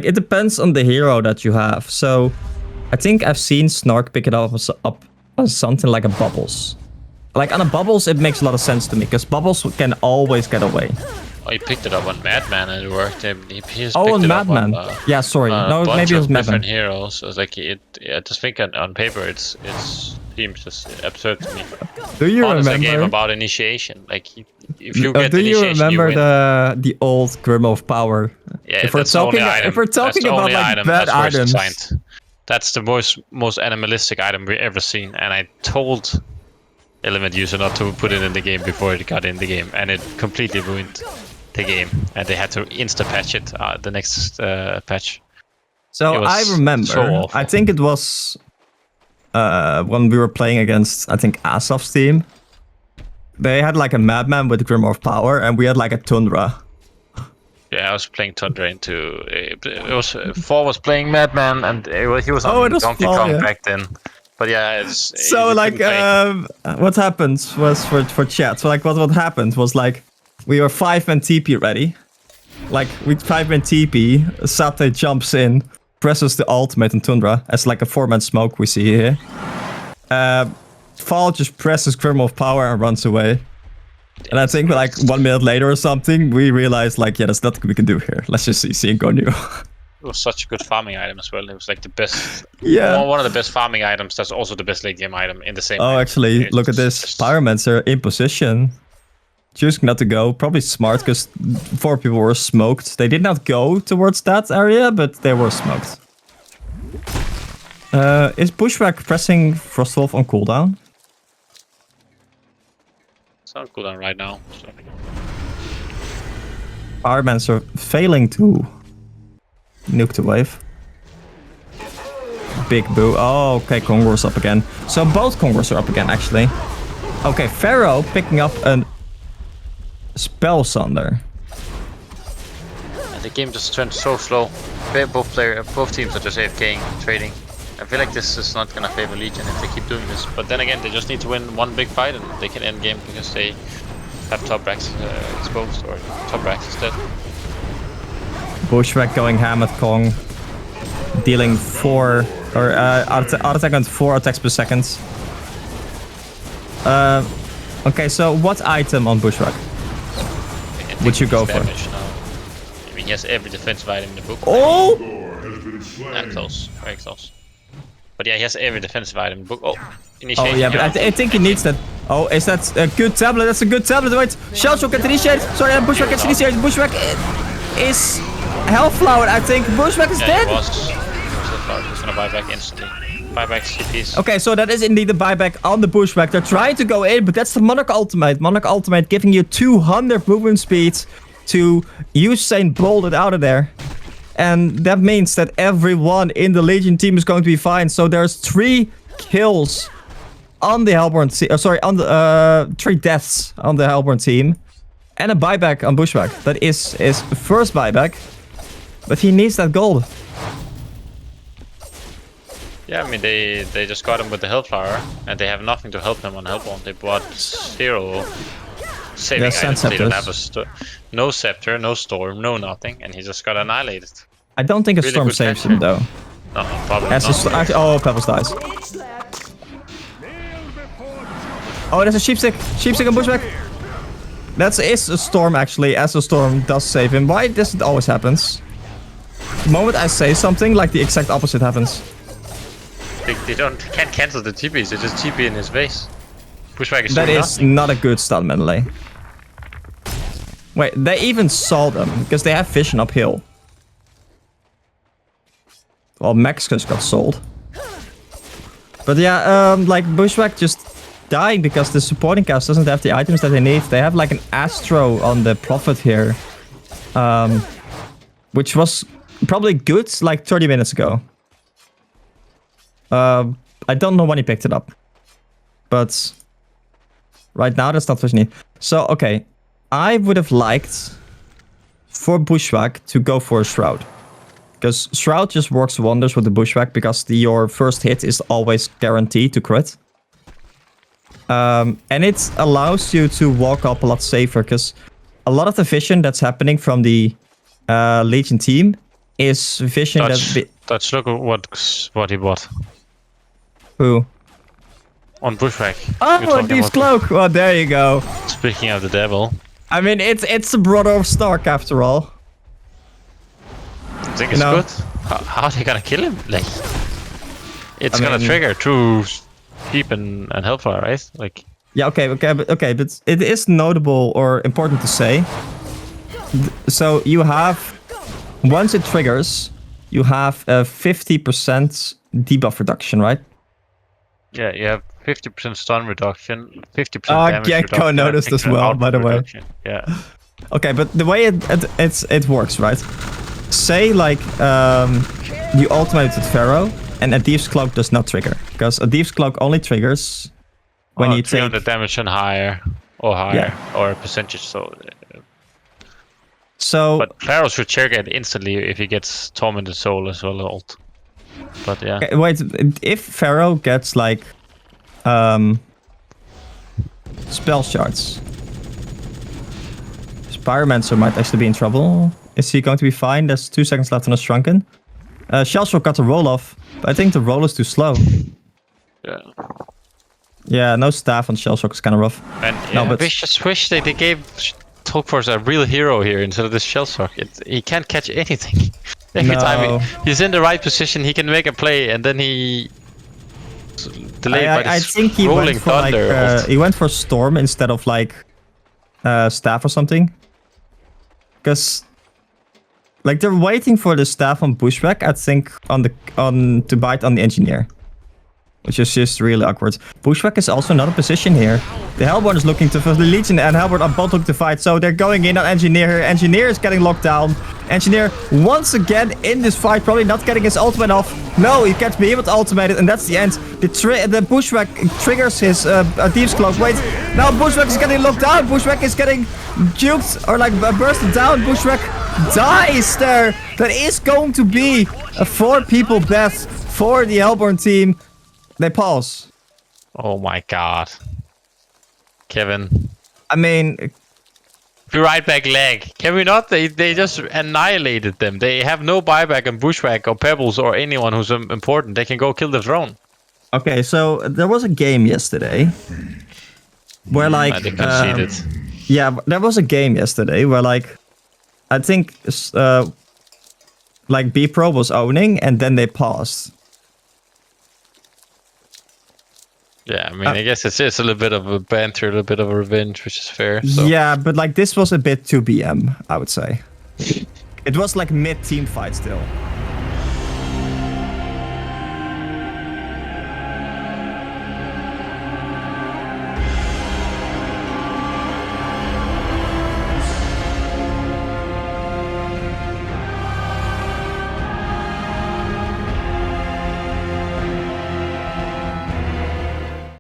it depends on the hero that you have. So I think I've seen Snark pick it up as something like a Bubbles. Like on a Bubbles, it makes a lot of sense to me because Bubbles can always get away. Oh, he picked it up on Madman and it worked. On Madman. Yeah, sorry. No, maybe it was Madman. Different heroes. So it's like I just think on paper it seems just absurd to me. Do you remember? A game about initiation. Like if you get do initiation, you remember you the old Grim of Power? Yeah, if we're talking about like bad items. That's the most animalistic item we've ever seen, and I told Element user not to put it in the game before it got in the game, and it completely ruined the game, and they had to insta-patch it the next patch. So I remember, so I think it was when we were playing against, I think, Asaf's team. they had like a Madman with Grimoire Power, and we had like a Tundra. Yeah, I was playing Tundra into. It was 4 was playing Madman, and he was on Donkey Kong back then. But yeah, it's so like what happened was for chat. So like what happened was like we were 5-man TP ready. Like we 5-man TP, Sate jumps in, presses the ultimate on Tundra as like a 4-man smoke we see here. Fall just presses Grimoire Power and runs away. And I think like 1 minute later or something, we realized like, yeah, there's nothing we can do here. Let's just see and go new. It was such a good farming item as well. It was like the best, one of the best farming items. That's also the best late game item in the same. Oh, actually, look at this. Pyromancer in position. Choosing not to go. Probably smart because 4 people were smoked. They did not go towards that area, but they were smoked. Is Bushwhack pressing Frostwolf on cooldown? It's on cooldown right now. So. Pyromancer failing to nuke the wave. Big boo. Oh, okay, Kongor's up again. So both Kongors are up again, actually. Okay, Pharaoh picking up a Spell Sunder. The game just turned so slow. Both teams are just AFKing, trading. I feel like this is not gonna favor Legion if they keep doing this. But then again, they just need to win 1 big fight and they can end game because they have top racks exposed or top racks instead. Bushwhack going ham at Kong, dealing 4 or auto attack on 4 attacks per second. Okay, so what item on Bushwhack would you go for? I mean, he has every defensive item in the book. Oh! And close, very close. But yeah, he has every defensive item in the book. Oh, initiation. Oh yeah, but I think he needs that. Oh, is that a good tablet? That's a good tablet. Wait, Shell Shock gets initiated. Sorry, Bushwhack gets initiated. Bushwhack is Hellflower. I think Bushwhack is dead. He was Hellflower. He's gonna buy back instantly. Buy back CPs. Okay, so that is indeed a buyback on the Bushwhack. They're trying to go in, but that's the Monarch ultimate. Monarch ultimate giving you 200 movement speed to Usain Bolt it out of there. And that means that everyone in the Legion team is going to be fine. So there's 3 kills on the Hellborn team. On the 3 deaths on the Hellborn team. And a buyback on Bushwhack. That is his first buyback. But he needs that gold. Yeah, I mean, they just got him with the Hellflower. And they have nothing to help them on Hellborn. They bought 0 saving items. They don't have no Scepter, no Storm, no nothing. And he just got annihilated. I don't think a really Storm saves him though. No, probably not. Oh, Pebbles dies. Oh, there's a Sheepstick. Sheepstick on Bushwhack. That is a Storm actually, as a Storm does save him. Why does it always happens? The moment I say something, like the exact opposite happens. They can't cancel the TPs, they just TP in his face. Bushwhack is that is nothing. Not a good stun melee. Wait, they even saw them, because they have vision uphill. Well, Max just got sold. But yeah, like Bushwhack just dying because the supporting cast doesn't have the items that they need. They have like an Astro on the Prophet here. Which was probably good like 30 minutes ago. I don't know when he picked it up. But right now that's not what you need. So, okay. I would have liked for Bushwhack to go for a Shroud. Because Shroud just works wonders with the Bushwhack because your first hit is always guaranteed to crit. And it allows you to walk up a lot safer because a lot of the vision that's happening from the Legion team is vision Dutch, look at what he bought. Who? On Bushwhack. Oh, Deep's Cloak! Well, there you go. Speaking of the devil. I mean, it's the brother of Stark after all. I think it's good. How are they gonna kill him? Like, it's gonna trigger through Sheep and Hellfire, right? Like. Yeah, okay, but it is notable or important to say. So you have, once it triggers, you have a 50% debuff reduction, right? Yeah, you have 50% stun reduction, 50% damage reduction. Gecko noticed as well, by the way. Yeah. Okay, but the way it works, right? Say like you ultimate with Pharaoh, and a Thief's Cloak does not trigger, because a Thief's Cloak only triggers when you take 300 damage and higher. or higher, Yeah. or a percentage. So But Pharaoh should check it instantly if he gets Tormented Soul as well ult. But yeah. okay, wait, if Pharaoh gets like spell shards, Pyromancer might actually be in trouble. Is he going to be fine? There's 2 seconds left on his Shrunken. Shellshock got the roll off, but I think the roll is too slow. Yeah. Yeah, no staff on Shellshock is kind of rough. And No, yeah, but- I just wish they gave Tokforce a real hero here instead of this Shellshock. He can't catch anything. Every No. time he's in the right position, he can make a play, and then he delayed by I this think he rolling went for like thunder. ult. he went for Storm instead of like staff or something. Because like they're waiting for the staff on Bushwhack, I think, to bite on the engineer. Which is just really awkward. Bushwhack is also not a position here. The Hellborn is looking to for the Legion and Hellborn are both looking to fight. So they're going in on Engineer here. Engineer is getting locked down. Engineer once again in this fight, probably not getting his ultimate off. No, he can't be able to ultimate it, and that's the end. The Bushwhack triggers his Thieves Cloak. Wait, now Bushwhack is getting locked down. Bushwhack is getting juked or like bursted down. Bushwhack dies there. That is going to be a 4-people death for the Hellborn team. They pause. Oh my god. Kevin. I mean, Be right back leg. Can we not? They just annihilated them. They have no buyback on Bushwhack or Pebbles or anyone who's important. They can go kill the throne. okay, so there was a game yesterday where like They conceded. yeah, there was a game yesterday where like I think like Bpro was owning and then they paused. Yeah, I mean, I guess it's a little bit of a banter, a little bit of a revenge, which is fair. So. Yeah, but like this was a bit 2 BM, I would say. It was like mid-team fight still.